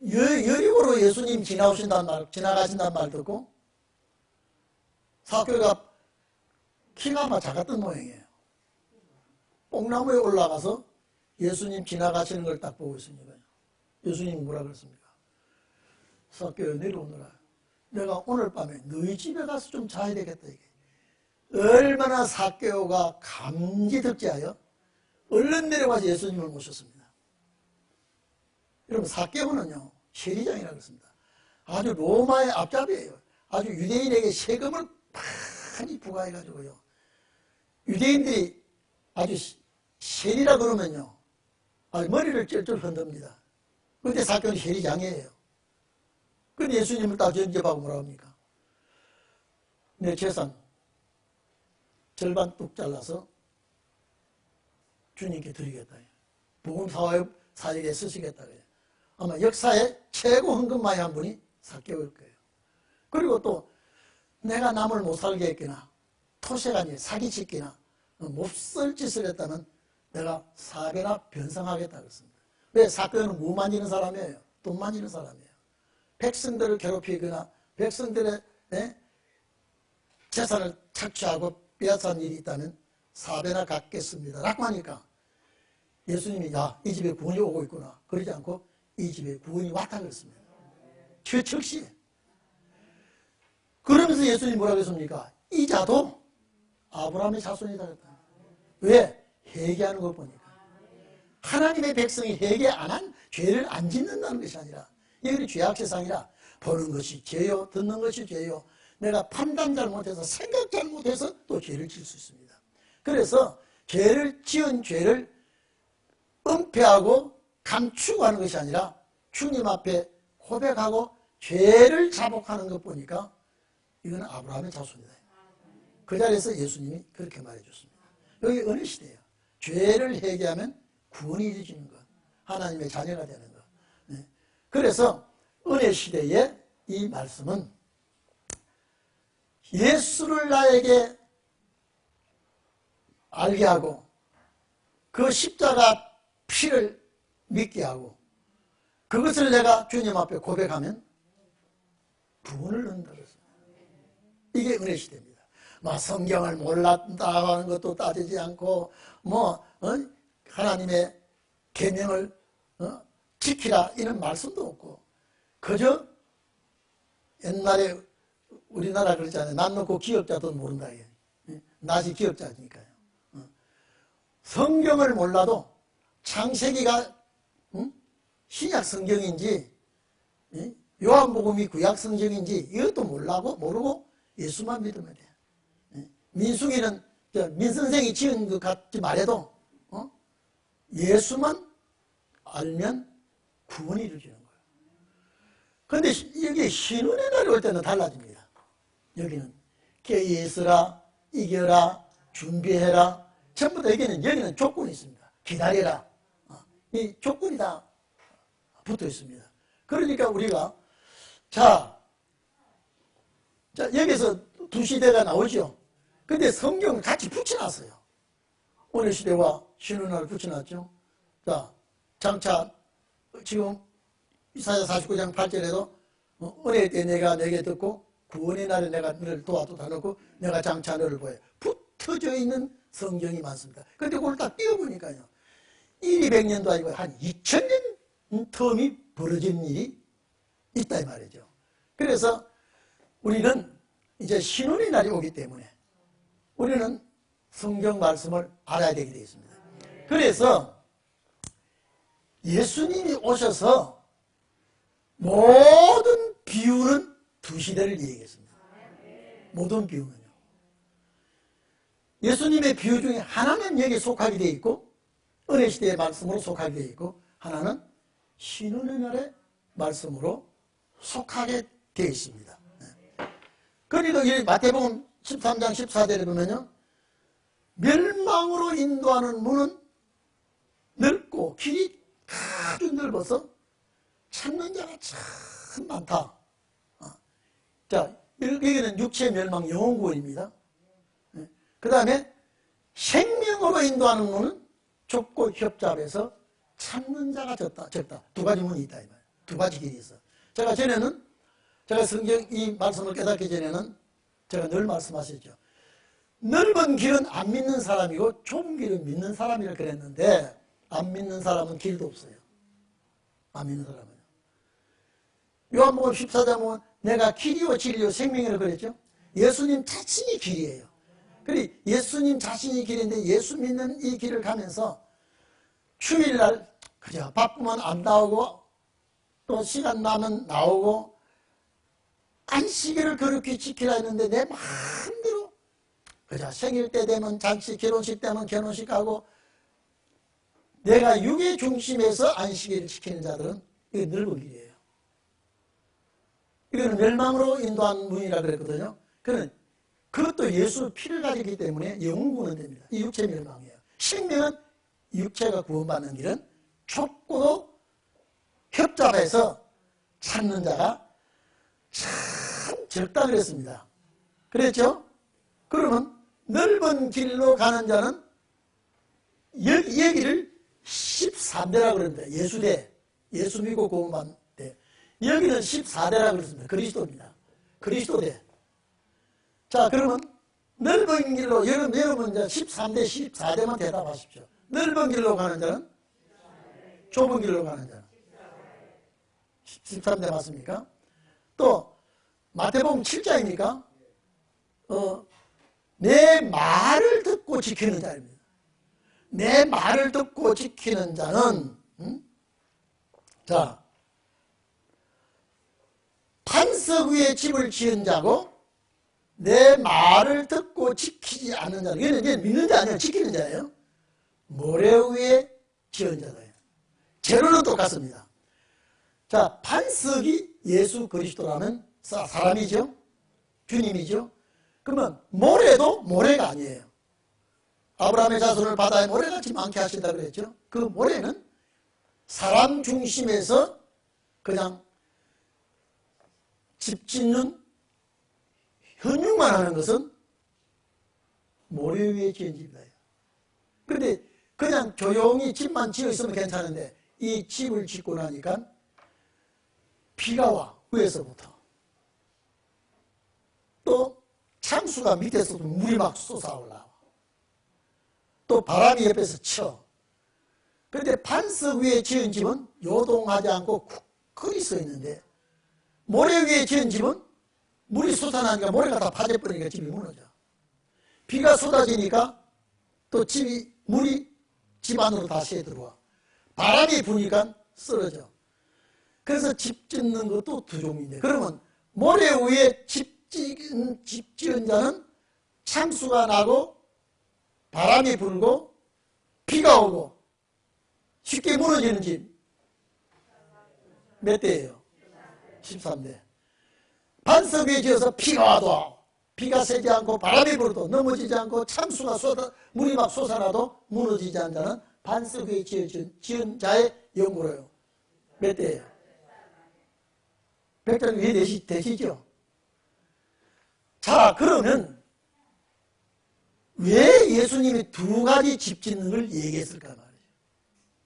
여리고로 예수님 지나가신단 말 듣고 삭개오가 키가 아마 작았던 모양이에요. 뽕나무에 올라가서 예수님 지나가시는 걸 딱 보고 있습니다. 예수님이 뭐라 그랬습니까? 삭개오 내려오너라. 내가 오늘 밤에 너희 집에 가서 좀 자야 되겠다. 이게 얼마나 삭개오가 감지덕지하여 얼른 내려가서 예수님을 모셨습니다. 여러분 삭개오는요 세리장이라고 그랬습니다. 아주 로마의 앞잡이에요. 아주 유대인에게 세금을 많이 부과해가지고요. 유대인들이 아주 세리라 그러면요 아주 머리를 쩔쩔 흔듭니다. 그런데 삭개오는 세리장이에요. 근데 예수님을 딱 전접하고 뭐라 합니까? 내 재산 절반 뚝 잘라서 주님께 드리겠다. 복음 사역에 쓰시겠다. 아마 역사에 최고 헌금마이 한 분이 삭개오일 거예요. 그리고 또 내가 남을 못 살게 했거나 토색하니 사기치기나 몹쓸 짓을 했다면 내가 4배나 변상하겠다 그랬습니다. 왜? 삭개오는 뭐 만지는 사람이에요? 돈 만지는 사람이에요. 백성들을 괴롭히거나 백성들의 재산을 착취하고 빼앗은 일이 있다면 4배나 갚겠습니다 라고 하니까 예수님이 야, 이 집에 구원이 오고 있구나 그러지 않고 이 집에 구원이 왔다 그랬습니다. 즉시 그러면서 예수님이 뭐라고 했습니까? 이 자도 아브라함의 자손이다 그랬다. 왜? 회개하는 걸 보니까 하나님의 백성이 회개 안 한 죄를 안 짓는다는 것이 아니라 이게 죄악세상이라 보는 것이 죄요 듣는 것이 죄요 내가 판단 잘못해서 생각 잘못해서 또 죄를 지을 수 있습니다. 그래서 죄를 지은 죄를 은폐하고 감추고 하는 것이 아니라 주님 앞에 고백하고 죄를 자복하는 것 보니까 이건 아브라함의 자손이다. 그 자리에서 예수님이 그렇게 말해줬습니다. 여기 은혜 시대예요. 죄를 회개하면 구원이 이루어지는 것, 하나님의 자녀가 되는 것. 그래서 은혜 시대에 이 말씀은 예수를 나에게 알게 하고 그 십자가 피를 믿게 하고 그것을 내가 주님 앞에 고백하면 구원을 얻는다 그랬습니다. 이게 은혜 시대입니다. 막 성경을 몰랐다 하는 것도 따지지 않고 하나님의 계명을 지키라 이런 말씀도 없고 그저 옛날에 우리나라 그러잖아요. 난 놓고 기억자도 모른다. 낫이 기억자니까요. 성경을 몰라도 창세기가 신약 성경인지 요한복음이 구약 성경인지 이것도 모르고 예수만 믿으면 돼요. 민숙이는 민 선생이 지은 것 같지 말해도 예수만 알면 구원이 이루어지는 거예요. 그런데 여기 신운의 날이 올 때는 달라집니다. 여기는 깨어 있으라, 이겨라, 준비해라. 전부 다 여기는 조건이 있습니다. 기다려라. 이 조건이 다 붙어 있습니다. 그러니까 우리가 자 여기서 두 시대가 나오죠. 근데 성경을 같이 붙여놨어요. 오늘 시대와 신운을 붙여놨죠. 자, 장차 지금 이사야 49장 8절에도 은혜의 때 내가 내게 듣고 구원의 날에 내가 너를 도와주다 놓고 내가 장차 너를 보여. 붙어져 있는 성경이 많습니다. 그런데 그걸 딱 띄워보니까요. 200년도 아니고 한 2000년 텀이 벌어진 일이 있다 이 말이죠. 그래서 우리는 이제 신운의 날이 오기 때문에 우리는 성경 말씀을 알아야 되게 되어 있습니다. 그래서 예수님이 오셔서 모든 비유는 두 시대를 얘기했습니다. 모든 비유는요. 예수님의 비유 중에 하나는 여기에 속하게 되어 있고 은혜 시대의 말씀으로 속하게 되어 있고 하나는 신혼의 날의 말씀으로 속하게 되어 있습니다. 그러니까 이 마태복음 13장 14절에 보면요, 멸망으로 인도하는 문은 넓고 길이 아주 넓어서 찾는 자가 참 많다. 자, 여기는 육체 멸망 영혼 구원입니다. 그 다음에 생명으로 인도하는 문은 좁고 협잡해서 찾는 자가 적다. 두 가지 문이 있다. 이 말이에요. 두 가지 길이 있어. 제가 성경 이 말씀을 깨닫기 전에는 제가 늘 말씀하셨죠. 넓은 길은 안 믿는 사람이고 좁은 길은 믿는 사람이라 그랬는데, 안 믿는 사람은 길도 없어요. 안 믿는 사람은. 요한복음 14장 보면 내가 길이요 진리요 생명이라고 그랬죠. 예수님 자신이 길이에요. 그리고 예수님 자신이 길인데 예수 믿는 이 길을 가면서 주일날 그죠, 바쁘면 안 나오고 또 시간 나면 나오고 안식일을 그렇게 지키라 했는데 내 마음대로 그죠, 생일 때 되면 잔치, 결혼식 때면 결혼식 하고 내가 육의 중심에서 안식일을 지키는 자들은 이게 넓은 길이에요. 이거는 멸망으로 인도한 문이라 그랬거든요. 그것도 예수 피를 가지기 때문에 영구는 됩니다. 이 육체 멸망이에요. 생명은 육체가 구원받는 길은 좁고도 협잡해서 찾는 자가 참 적다 그랬습니다. 그랬죠? 그러면 넓은 길로 가는 자는 여기를 13대라고 그럽니다. 예수대, 예수 믿고 구원받는 대. 여기는 14대라고 그랬습니다. 그리스도입니다. 그리스도대. 자, 그러면 넓은 길로, 여러분 이제 13대, 14대만 대답하십시오. 넓은 길로 가는 자는? 좁은 길로 가는 자는? 13대 맞습니까? 또 마태복음 7장입니까? 내 말을 듣고 지키는 자입니다. 내 말을 듣고 지키는 자는 자, 반석 위에 집을 지은 자고 내 말을 듣고 지키지 않는 자는, 이게 믿는 자 아니야, 지키는 자예요. 모래 위에 지은 자예요. 재료는 똑같습니다. 자, 반석이 예수 그리스도라는 사람이죠. 주님이죠. 그러면 모래도 모래가 아니에요. 아브라함의 자손을 바다에 모래같이 많게 하신다 그랬죠. 그 모래는 사람 중심에서 그냥 집 짓는 현육만 하는 것은 모래 위에 지은 집이다. 그런데 그냥 조용히 집만 지어 있으면 괜찮은데 이 집을 짓고 나니까 비가 와, 위에서부터. 또 창수가 밑에서도 물이 막 쏟아올라와. 또 바람이 옆에서 쳐. 그런데 반석 위에 지은 집은 요동하지 않고 굳건히 서 있는데 모래 위에 지은 집은 물이 솟아나니까 모래가 다 파져버리니까 집이 무너져. 비가 쏟아지니까 또 물이 집 안으로 다시 들어와. 바람이 부니까 쓰러져. 그래서 집 짓는 것도 두 종류인데, 그러면 모래 위에 집 지은 자는 창수가 나고 바람이 불고 비가 오고 쉽게 무너지는 집 몇 대예요? 13대. 반석 위에 지어서 비가 와도, 비가 새지 않고 바람이 불어도 넘어지지 않고 창수가 물이 막 솟아나도 무너지지 않는 자는 반석 위에 지은 자의 영구로요. 몇 대예요? 100장 위에 되시죠? 자, 그러면 왜 예수님이 두 가지 집 짓는 걸 얘기했을까 말이죠.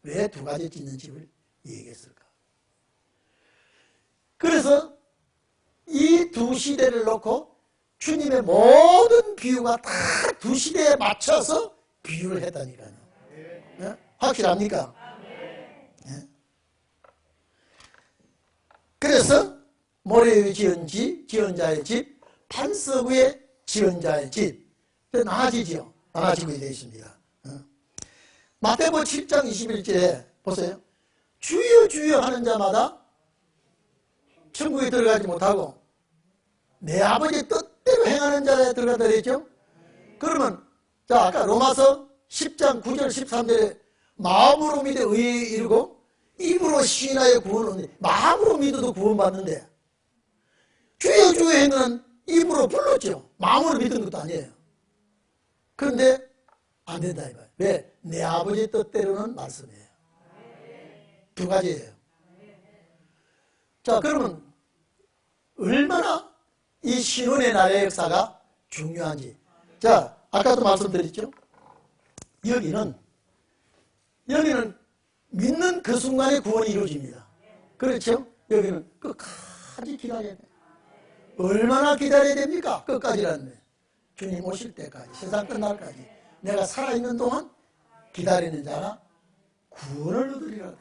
왜 두 가지 짓는 집을 얘기했을까? 그래서 이 두 시대를 놓고 주님의 모든 비유가 다 두 시대에 맞춰서 비유를 했다니까요. 네? 확실합니까? 네? 그래서 모래 위에 지은 집, 지은 자의 집, 반석 위에 지은 자의 집, 나눠지죠. 나눠지고 되어 있습니다. 마태복음 7장 21절에 보세요. 주여 주여 하는 자마다 천국에 들어가지 못하고 내 아버지 뜻대로 행하는 자에 들어가다 그랬죠. 그러면 자, 아까 로마서 10장 9절 13절에 마음으로 믿어 의에 이르고 입으로 시인하여 구원을 얻는데, 마음으로 믿어도 구원받는데, 주여 주여 했는 입으로 불렀죠. 마음으로 믿은 것도 아니에요. 그런데 안 된다 이 말이에요. 왜? 내 아버지의 뜻대로는 말씀이에요. 두 가지예요. 자, 그러면 얼마나 이 신혼의 날의 역사가 중요한지. 자, 아까도 말씀드렸죠. 여기는 믿는 그 순간에 구원이 이루어집니다. 그렇죠? 여기는 끝까지 기다려야 돼요. 얼마나 기다려야 됩니까? 끝까지라는 거예요. 주님 오실 때까지, 세상 끝날까지 내가 살아있는 동안 기다리는 자가 구원을 얻으리라.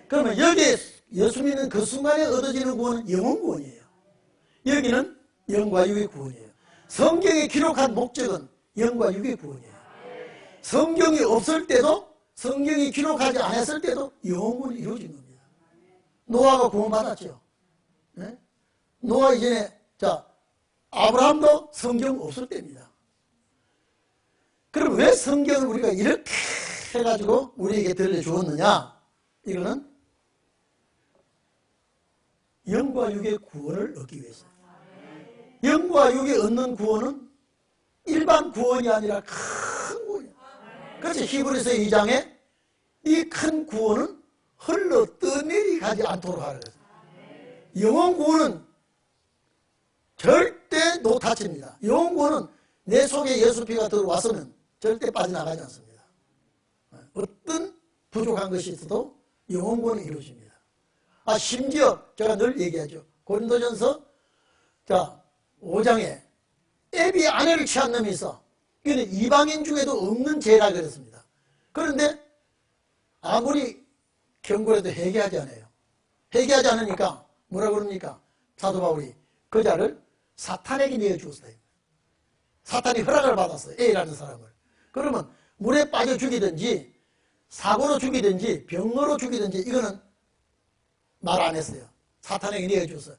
그러면 여기에 예수 믿는 그 순간에 얻어지는 구원은 영원 구원이에요. 여기는 영과 육의 구원이에요. 성경에 기록한 목적은 영과 육의 구원이에요. 성경이 없을 때도, 성경이 기록하지 않았을 때도 영원 구원이 이루어진 겁니다. 노아가 구원받았죠. 네? 노아 이전에, 자, 아브라함도 성경 없을 때입니다. 그럼 왜 성경을 우리가 이렇게 해가지고 우리에게 들려주었느냐? 이거는 영과 육의 구원을 얻기 위해서예요. 영과 육이 얻는 구원은 일반 구원이 아니라 큰 구원이에요. 그래서 히브리서 2장에 이 큰 구원은 흘러 떠내리 가지 않도록 하라 그랬어요. 영원 구원은 절대 노타치입니다. 영원 구원은 내 속에 예수 피가 들어왔으면 절대 빠져나가지 않습니다. 어떤 부족한 것이 있어도 영원 구원이 이루어집니다. 심지어 제가 늘 얘기하죠. 고린도전서 5장에 애비 아내를 취한 놈이 있어. 이거는 이방인 중에도 없는 죄라 그랬습니다. 그런데 아무리 경고해도 회개하지 않아요. 회개하지 않으니까 뭐라 그럽니까? 사도 바울이 그 자를 사탄에게 내어주었어요. 사탄이 허락을 받았어요. A라는 사람을. 그러면 물에 빠져 죽이든지 사고로 죽이든지 병으로 죽이든지 이거는 말 안 했어요. 사탄에게 내어주었어요.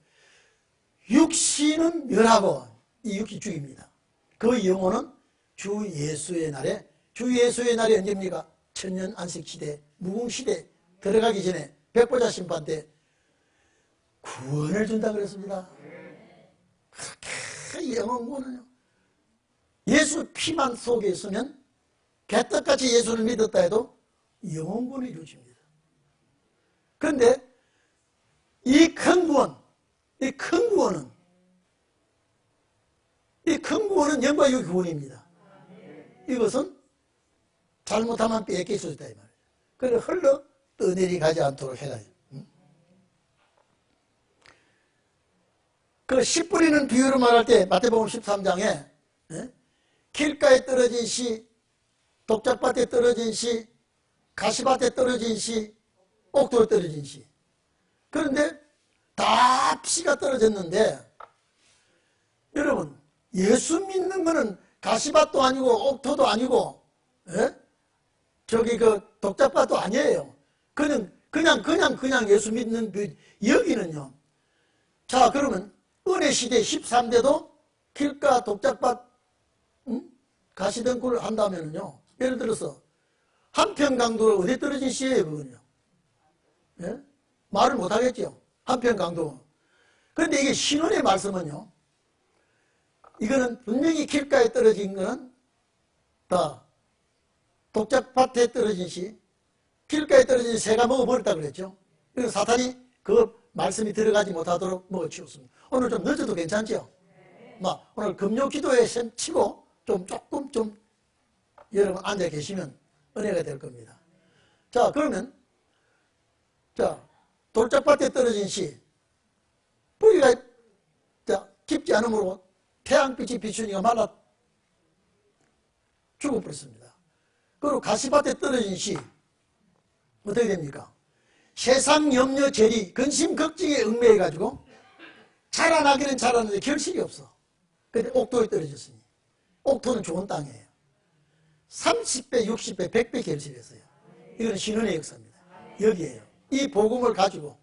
육신은 멸하고 이 육신 죽입니다. 그 영혼은 주 예수의 날에, 주 예수의 날이 언제입니까? 천년 안식시대, 무궁시대 들어가기 전에 백보자 심판 때 구원을 준다 그랬습니다. 그렇게 영원 구원은요. 예수 피만 속에 있으면 개떡같이 예수를 믿었다 해도 영원 구원이 이루어집니다. 그런데 이 큰 구원, 이 큰 구원은 영과 육의 구원입니다. 이것은 잘못하면 뺏길 수 있다 이 말이에요. 그래서 흘러 떠내리 가지 않도록 해라. 그 씨 뿌리는 비유를 말할 때 마태복음 13장에 길가에 떨어진 씨, 독작밭에 떨어진 씨, 가시밭에 떨어진 씨, 옥토에 떨어진 씨. 그런데 다 씨가 떨어졌는데 여러분 예수 믿는 거는 가시밭도 아니고 옥토도 아니고 저기 그 독작밭도 아니에요. 그냥 예수 믿는 여기는요. 자, 그러면 은혜 시대 13대도 길가 독작밭 가시등굴을 한다면요. 예를 들어서 한평강도 어디 떨어진 시예요, 그거는요. 예? 말을 못 하겠죠. 한평강도. 그런데 이게 신원의 말씀은요. 이거는 분명히 길가에 떨어진 거는 다 독작밭에 떨어진 씨, 길가에 떨어진 새가 먹어버렸다 그랬죠. 그래서 사탄이 그 말씀이 들어가지 못하도록 먹어치웠습니다. 오늘 좀 늦어도 괜찮죠? 오늘 금요 기도에 치고 조금 여러분 앉아 계시면 은혜가 될 겁니다. 자, 그러면 돌짝밭에 떨어진 씨, 뿌리가 깊지 않으므로 태양빛이 비추니까 말라 죽어버렸습니다. 그리고 가시밭에 떨어진 씨 어떻게 됩니까? 세상 염려 재리 근심 걱정에 얽매여가지고 자라나기는 자라는데 결실이 없어. 근데 옥토에 떨어졌으니 옥토는 좋은 땅이에요. 30배, 60배, 100배 결실했어요. 이거는 신원의 역사입니다. 여기에요. 이 복음을 가지고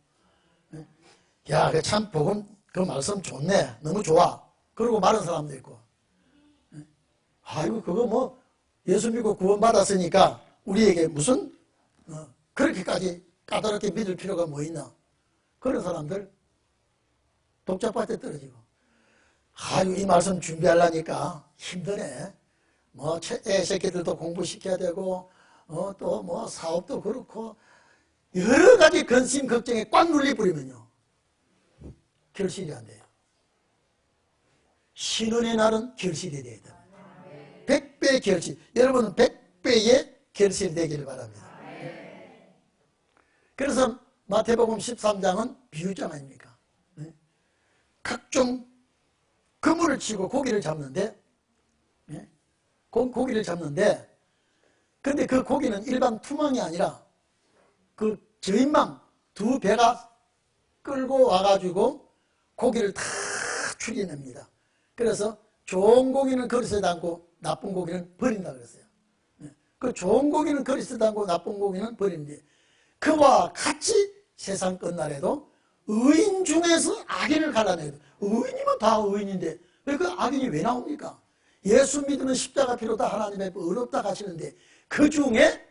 야, 참 복음 그 말씀 좋네. 너무 좋아. 그러고 마른 사람도 있고 아이고 그거 뭐 예수 믿고 구원받았으니까 우리에게 무슨 그렇게까지 까다롭게 믿을 필요가 뭐 있나. 그런 사람들 독자밭에 떨어지고, 아유, 이 말씀 준비하려니까 힘드네. 뭐 애 새끼들도 공부시켜야 되고, 또 뭐 사업도 그렇고 여러 가지 근심 걱정에 꽉 눌려버리면요, 결실이 안 돼요. 신혼의 날은 결실이 돼야 됩니다. 100배 결실. 여러분은 100배의 결실이 되기를 바랍니다. 그래서 마태복음 13장은 비유장 아닙니까? 각종 그물을 치고 고기를 잡는데, 고기를 잡는데, 근데 그 고기는 일반 투망이 아니라 그 저인망 두 배가 끌고 와가지고 고기를 다 추려냅니다. 그래서 좋은 고기는 그릇에 담고 나쁜 고기는 버린다 그랬어요. 그 좋은 고기는 그릇에 담고 나쁜 고기는 버리는데, 그와 같이 세상 끝날에도 의인 중에서 악인을 갈라내야 돼. 의인이면 다 의인인데 왜 그 악인이 왜 나옵니까? 예수 믿으면 십자가 필요다, 하나님의 의롭다 하시는데 그 중에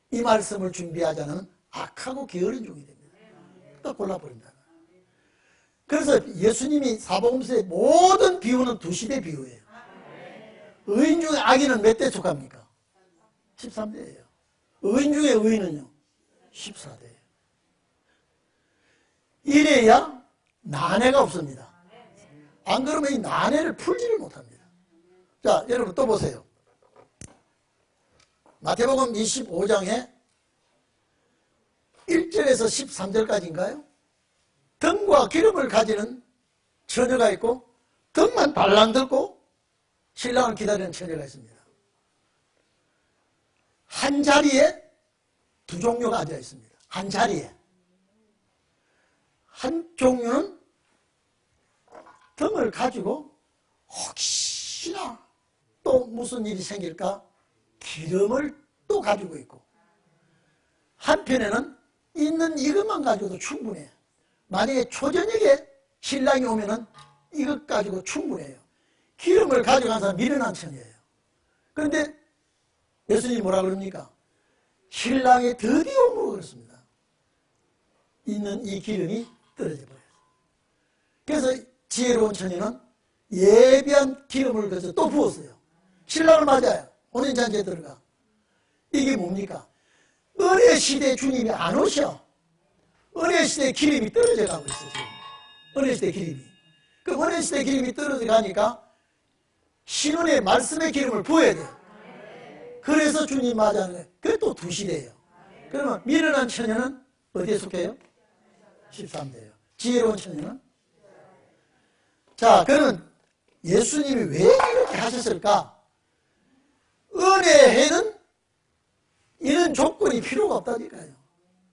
이 말씀을 준비하지 않으면 악하고 게으른 종이 됩니다. 딱 골라버린다. 그래서 예수님이 사복음서의 모든 비유는 두 시대 비유예요. 의인 중에 악인은 몇 대 속합니까? 13대예요. 의인 중에 의인은요 14대예요. 이래야 난해가 없습니다. 안 그러면 이 난해를 풀지를 못합니다. 자, 여러분 또 보세요. 마태복음 25장에 1절에서 13절까지인가요? 등과 기름을 가지는 처녀가 있고 등만 발랑 들고 신랑을 기다리는 처녀가 있습니다. 한 자리에 두 종류가 앉아 있습니다. 한 자리에. 한 종류는 등을 가지고 혹시나 또 무슨 일이 생길까 기름을 또 가지고 있고, 한편에는 있는 이것만 가지고도 충분해요. 만약에 초저녁에 신랑이 오면은 이것 가지고 충분해요. 기름을 가져간 사람 미련한 처녀예요. 그런데 예수님이 뭐라 그럽니까? 신랑이 드디어 오므로 그렇습니다. 있는 이 기름이 떨어져 버려요. 그래서 지혜로운 처녀는 예비한 기름을 그래서 또 부었어요. 신랑을 맞아요. 혼인 잔치에 들어가. 이게 뭡니까? 은혜 시대 주님이 안 오셔. 은혜 시대 기름이 떨어져 가고 있어요. 지금. 은혜 시대 기름이. 그 은혜 시대 기름이 떨어져 가니까 신혼의 말씀의 기름을 부어야 돼요. 그래서 주님 맞아하는 거예요. 그게 또 두 시대예요. 그러면 미련한 처녀는 어디에 속해요? 13대예요. 지혜로운 처녀는? 자, 그러면 예수님이 왜 이렇게 하셨을까? 은혜에는 이런 조건이 필요가 없다니까요.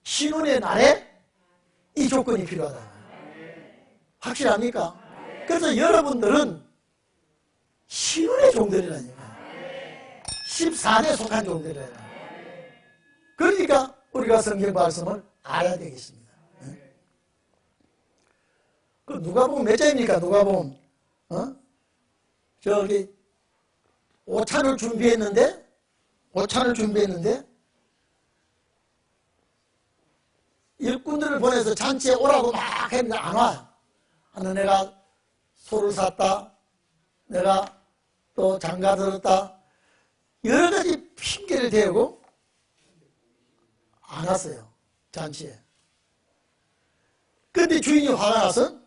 신혼의 날에 이 조건이 필요하다. 확실합니까? 그래서 여러분들은 신혼의 종들이라니까. 14대 속한 종들이라니까. 그러니까 우리가 성경 말씀을 알아야 되겠습니다. 그 누가복음 몇 장입니까? 누가복음 저기 오찬을 준비했는데 일꾼들을 보내서 잔치에 오라고 막 했는데 안 와. 하는 내가 소를 샀다, 내가 또 장가 들었다, 여러 가지 핑계를 대고 안 왔어요. 잔치에. 근데 주인이 화가 나서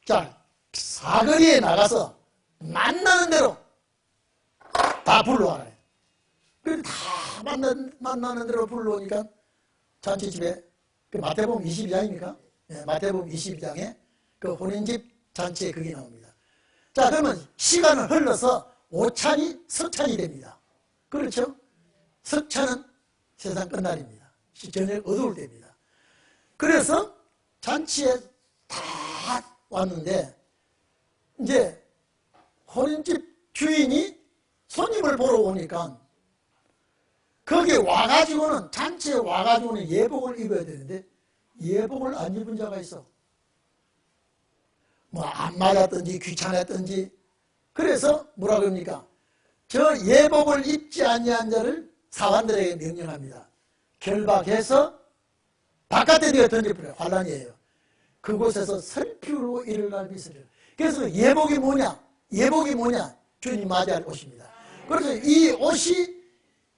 자, 사거리에 나가서 만나는 대로 다 불러와라. 그래서 다 만나는 대로 불러오니까 잔치집에, 그 마태복음 22장입니까? 네, 마태복음 22장에 그 혼인집 잔치에 그게 나옵니다. 자, 그러면 시간을 흘러서 오찬이 석찬이 됩니다. 그렇죠? 석찬은 세상 끝날입니다. 저녁 어두울 때입니다. 그래서 잔치에 다 왔는데 이제 혼인집 주인이 손님을 보러 오니까 거기에 와가지고는, 잔치에 와가지고는 예복을 입어야 되는데 예복을 안 입은 자가 있어. 뭐 안 맞았든지 귀찮았든지. 그래서 뭐라 그럽니까? 저 예복을 입지 아니한 자를 사관들에게 명령합니다. 결박해서 바깥에 내어 던져버려요. 환란이에요. 그곳에서 설피우로 이를 갈비스를. 그래서 예복이 뭐냐? 예복이 뭐냐? 주님 맞이할 옷입니다. 그래서 이 옷이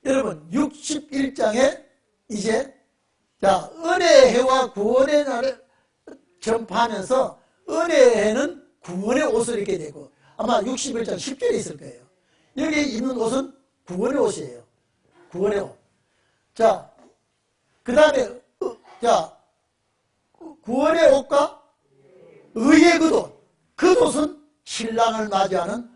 여러분 61장에 이제 자 은혜의 해와 구원의 날을 전파하면서 은혜의 해는 구원의 옷을 입게 되고 아마 61장 10절에 있을 거예요. 여기에 입는 옷은 구원의 옷이에요. 구원의 옷. 자, 그 다음에 자 구원의 옷과 의의 겉옷. 겉옷은 신랑을 맞이하는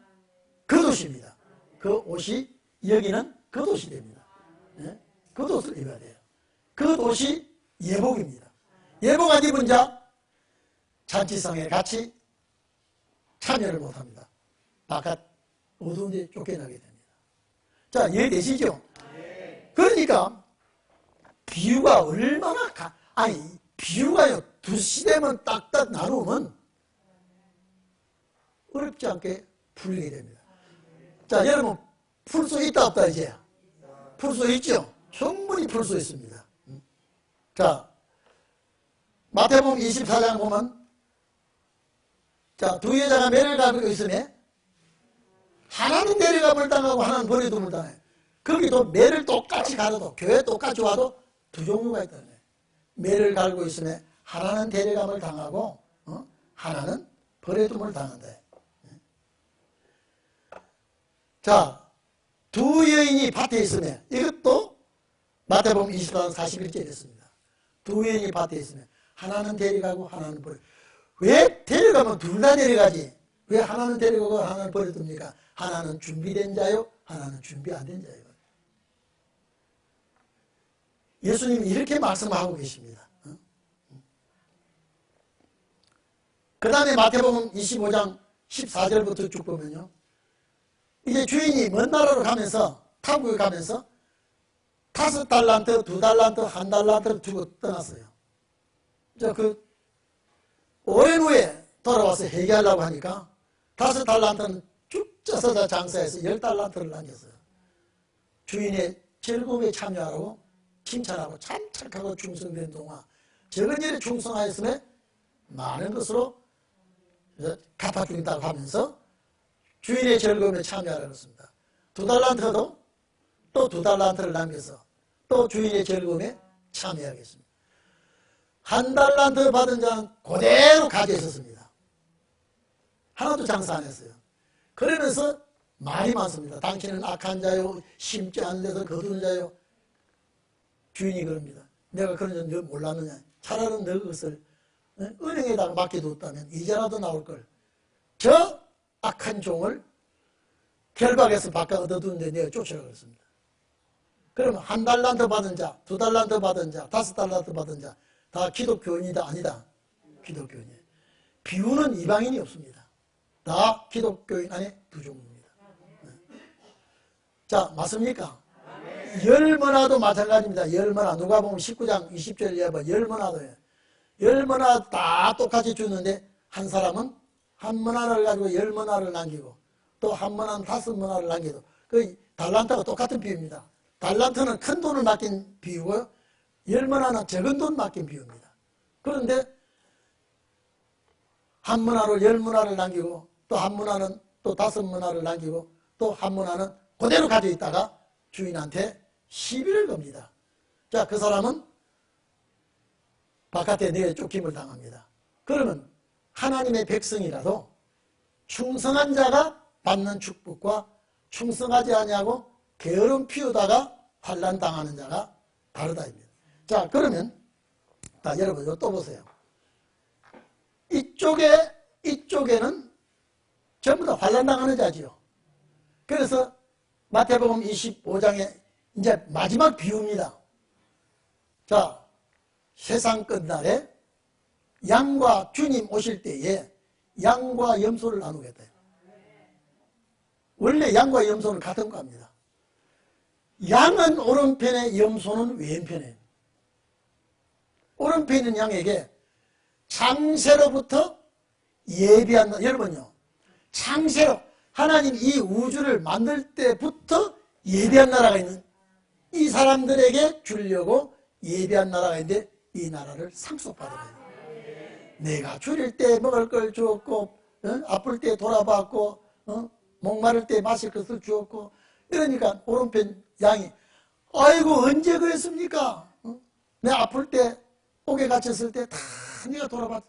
겉옷입니다. 그 옷이 여기는 겉옷이 됩니다. 네? 겉옷을 입어야 돼요. 겉옷이 예복입니다. 예복 안 입은 자 잔치상에 같이 참여를 못합니다. 바깥 어두운 데 쫓겨나게 됩니다. 자, 이해되시죠? 그러니까 비유가 얼마나 비유가요 두 시대만 딱딱 나누면 어렵지 않게 풀리게 됩니다. 자, 여러분 풀 수 있다 없다 이제? 풀 수 있죠? 충분히 풀 수 있습니다. 자, 마태복음 24장 보면 자, 두 여자가 매를 가지고 있으며 하나는 내려감을 당하고 하나는 버려둠을 당해요. 거기도 매를 똑같이 가도 교회 똑같이 와도 두 종류가 있다는 거예요. 매를 갈고 있으며 하나는 데려감을 당하고 하나는 버려둠을 당한다. 자, 두 여인이 밭에 있으며 이것도 마태복음 24장 41절에 있습니다. 두 여인이 밭에 있으며 하나는 데려가고 하나는 버려. 왜 데려가면 둘 다 데려가지? 왜 하나는 데려가고 하나는 버려둡니까? 하나는 준비된 자요, 하나는 준비 안 된 자요. 예수님이 이렇게 말씀하고 계십니다. 그 다음에 마태복음 25장 14절부터 쭉 보면요. 이제 주인이 먼 나라로 가면서 타국에 가면서 5달란트, 2달란트, 1달란트를 주고 떠났어요. 오랜 후에 돌아와서 회개하려고 하니까 5달란트는 쭉 쪄서 장사해서 10달란트를 남겼어요. 주인의 즐거움에 참여하라고 칭찬하고 참 착하고 충성된 동화. 적은 일에 충성하였으면 많은 것으로 갚아주겠다고 하면서 주인의 즐거움에 참여하라고 했습니다. 2달란트도 또 2달란트를 남겨서 또 주인의 즐거움에 참여하겠습니다. 1달란트 받은 자는 그대로 가지고 있었습니다. 하나도 장사 안 했어요. 그러면서 말이 많습니다. 당신은 악한 자요, 심지 않은 데서 거두는 자요. 주인이 그럽니다. 내가 그런 줄 몰랐느냐. 차라리 너 그것을 은행에다가 맡겨두었다면 이자라도 나올걸. 저 악한 종을 결박해서 바깥 얻어두는데 내가 쫓으라고 그랬습니다. 그러면 1달란트 받은 자, 2달란트 받은 자, 5달란트 받은 자 다 기독교인이다 아니다? 기독교인이에요. 비유는 이방인이 없습니다. 다 기독교인 안에 두 종류입니다. 자, 맞습니까? 열머나도 마찬가지입니다. 열머나 누가 보면 19장 20절 이하봐 열머나도예요. 열머나 다 똑같이 주는데 한 사람은 한 머나를 가지고 10머나를 남기고 또 한 머나는 5머나를 남기고 그 달란트가 똑같은 비유입니다. 달란트는 큰 돈을 맡긴 비유고요. 10머나는 적은 돈 맡긴 비유입니다. 그런데 한 머나로 10머나를 남기고 또 한 머나는 또 5머나를 남기고 또 한 머나는 그대로 가지고 있다가 주인한테 시비를 겁니다. 자, 그 사람은 바깥에 내어 쫓김을 당합니다. 그러면 하나님의 백성이라도 충성한 자가 받는 축복과 충성하지 아니하고 게으름 피우다가 환난 당하는 자가 다르다입니다. 자, 그러면 여러분 이거 또 보세요. 이쪽에는 전부 다 환난 당하는 자지요. 그래서 마태복음 25장에 이제 마지막 비유입니다. 자, 세상 끝날에 양과 주님 오실 때에 양과 염소를 나누겠다. 원래 양과 염소는 같은 겁니다. 양은 오른편에 염소는 왼편에. 오른편에 있는 양에게 창세로부터 예비한 여러분요. 창세로 하나님 이 우주를 만들 때부터 예비한 나라가 있는 이 사람들에게 주려고 예비한 나라가 있는데 이 나라를 상속받으라. 내가 줄일 때 먹을 걸 주었고, 아플 때 돌아봤고, 목마를 때 마실 것을 주었고. 이러니까 오른편 양이 아이고 언제 그랬습니까? 내 아플 때 옥에 갇혔을 때 다 네가 돌아봤.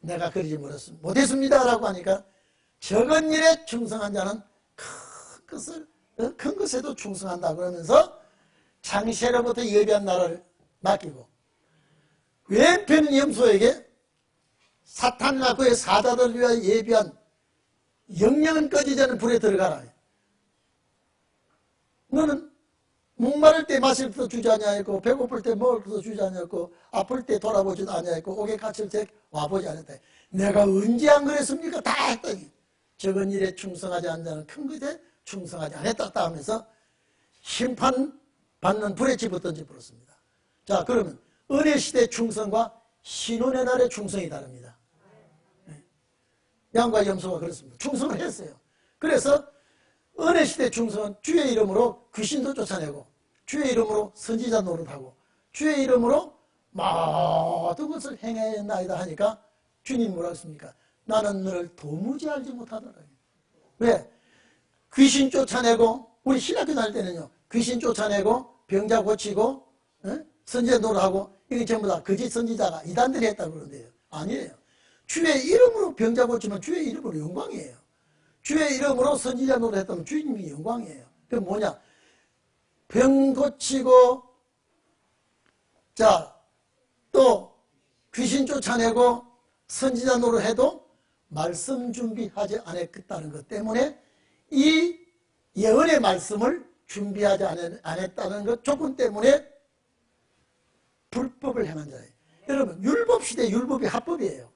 내가 그러지 못했습니다 라고 하니까 적은 일에 충성한 자는 큰 것에도 충성한다 그러면서 장세로부터 예비한 나라를 맡기고, 왼편 염소에게 사탄과 그의 사자들을 위하여 예비한 영영은 꺼지지 않는 불에 들어가라. 너는 목마를 때 마실 것도 주지 아니하였고, 배고플 때 먹을 것도 주지 아니하였고, 아플 때 돌아보지도 아니하였고, 옥에 갇힐 때 와보지 않았다. 내가 언제 안 그랬습니까? 다 했더니 적은 일에 충성하지 않는 자는 큰 것에 충성하지 않았다 하면서 심판받는 불에 집어던져 버렸습니다. 자, 그러면 은혜시대 충성과 신혼의 날의 충성이 다릅니다. 양과 염소가 그렇습니다. 충성을 했어요. 그래서 은혜시대 충성은 주의 이름으로 귀신도 쫓아내고, 주의 이름으로 선지자 노릇하고, 주의 이름으로 모든 것을 행해나이다 하니까 주님 뭐라 했습니까? 나는 너를 도무지 알지 못하더라. 왜? 귀신 쫓아내고, 우리 신학교 다닐 때는요, 귀신 쫓아내고 병자 고치고 선지자 노릇하고, 이게 전부 다 거짓 선지자가 이단들이 했다고 그러는데요. 아니에요. 주의 이름으로 병자 고치면 주의 이름으로 영광이에요. 주의 이름으로 선지자 노릇했다면 주님이 영광이에요. 그 뭐냐? 병 고치고, 자, 또 귀신 쫓아내고 선지자 노릇해도 말씀 준비하지 않았다는 것 때문에 이 예언의 말씀을 준비하지 않았다는 것 조건 때문에 불법을 행한 자예요. 여러분, 율법시대 율법이 합법이에요.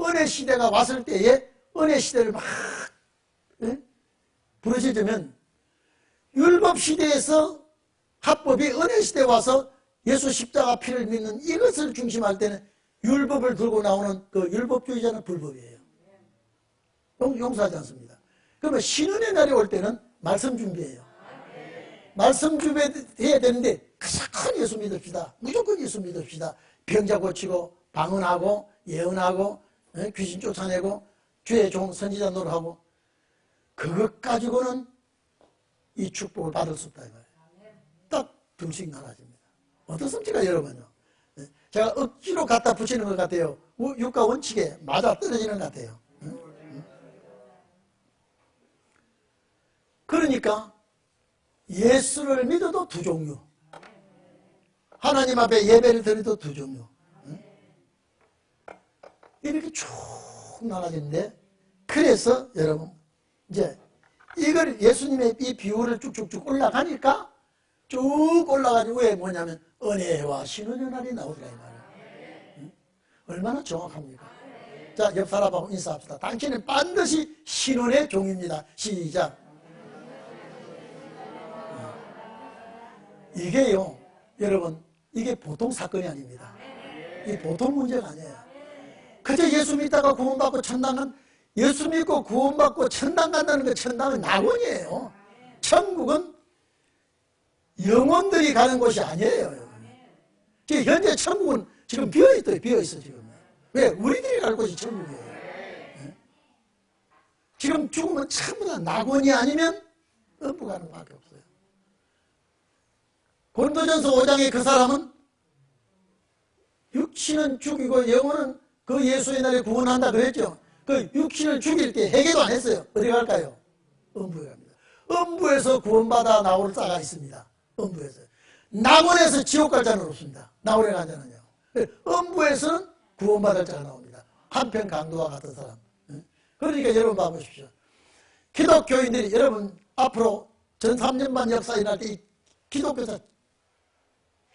은혜시대가 왔을 때에 은혜시대를 막 부르짖으면, 율법시대에서 합법이 은혜시대에 와서 예수 십자가 피를 믿는 이것을 중심할 때는 율법을 들고 나오는 그 율법주의자는 불법이에요. 용서하지 않습니다. 그러면 신은의 날이 올 때는 말씀 준비해요. 말씀 준비해야 되는데 큰 예수 믿읍시다. 무조건 예수 믿읍시다. 병자 고치고 방언하고 예언하고 귀신 쫓아내고 주의 종 선지자 노릇하고, 그것 가지고는 이 축복을 받을 수 없다 이거예요. 딱 둘씩 나눠집니다. 어떻습니까 여러분요? 제가 억지로 갖다 붙이는 것 같아요. 육가 원칙에 맞아 떨어지는 것 같아요. 그러니까 예수를 믿어도 두 종류, 하나님 앞에 예배를 드려도 두 종류, 이렇게 쭉 나눠지는데, 그래서 여러분 이제 이걸 예수님의 이 비율을 쭉쭉쭉 올라가니까 쭉 올라가지고, 왜 뭐냐면 은혜와 신은의 날이 나오더라 이 말이에요. 얼마나 정확합니까? 자, 옆 사람하고 인사합시다. 당신은 반드시 신은의 종입니다. 시작. 이게요, 여러분, 이게 보통 사건이 아닙니다. 이게 보통 문제가 아니에요. 그저 예수 믿다가 구원받고 천당 간, 예수 믿고 구원받고 천당 간다는 거, 천당은 낙원이에요. 천국은 영혼들이 가는 곳이 아니에요. 지금 현재 천국은 지금 비어있어요. 비어있어 지금. 왜? 우리들이 갈 곳이 천국이에요. 지금 죽으면 전부 다 낙원이 아니면 음부 가는 밖에 없어요. 고린도전서 5장에 그 사람은 육신은 죽이고 영혼은 그 예수의 날에 구원한다 그랬죠. 그 육신을 죽일 때 회개도 안 했어요. 어디 갈까요? 음부에 갑니다. 음부에서 구원받아 나올 자가 있습니다. 음부에서. 낙원에서 지옥 갈 자는 없습니다. 낙원에 간 자는요. 음부에서는 구원받을 자가 나옵니다. 한편 강도와 같은 사람. 그러니까 여러분 봐보십시오. 기독교인들이, 여러분 앞으로 전 3년만 역사 일어날 때 이 기독교사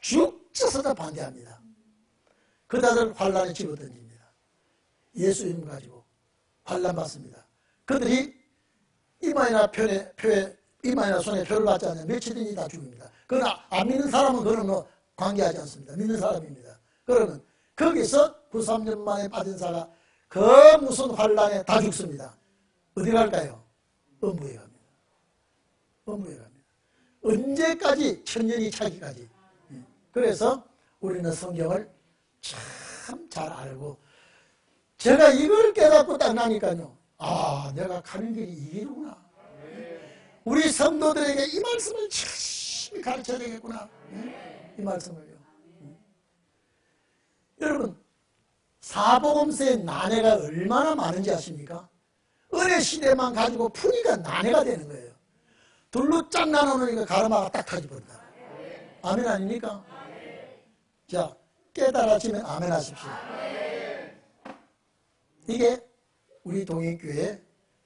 죽쳐서 다 반대합니다. 그다들 환란에 집어던집니다. 예수 이름 가지고 환란 받습니다. 그들이 이마이나 이마이나 손에 표를 받지 않으면 며칠이니 다 죽습니다. 그러나 안 믿는 사람은 그런 거 관계하지 않습니다. 믿는 사람입니다. 그러면 거기서 93년 만에 빠진 자가 그 무슨 환란에 다 죽습니다. 어디 갈까요? 음부에 갑니다. 음부에 갑니다. 언제까지? 천년이 차기까지. 그래서 우리는 성경을 참 잘 알고, 제가 이걸 깨닫고 딱 나니까요, 아, 내가 가는 길이 이 길이구나. 우리 성도들에게 이 말씀을 열심히 가르쳐야 되겠구나. 이 말씀을요. 여러분, 사복음서의 난해가 얼마나 많은지 아십니까? 은혜 시대만 가지고 푸니까 난해가 되는 거예요. 둘로 짝 나누니까 가르마가 딱 터져버린다. 아멘 아닙니까? 자, 깨달아지면 아멘 하십시오. 이게 우리 동행교회의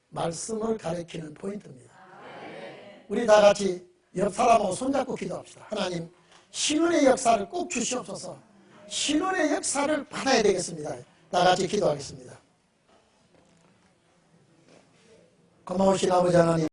말씀을 가리키는 포인트입니다. 우리 다 같이 옆 사람하고 손잡고 기도합시다. 하나님, 신혼의 역사를 꼭 주시옵소서. 신혼의 역사를 받아야 되겠습니다. 다 같이 기도하겠습니다. 고마우신 아버지 하나님,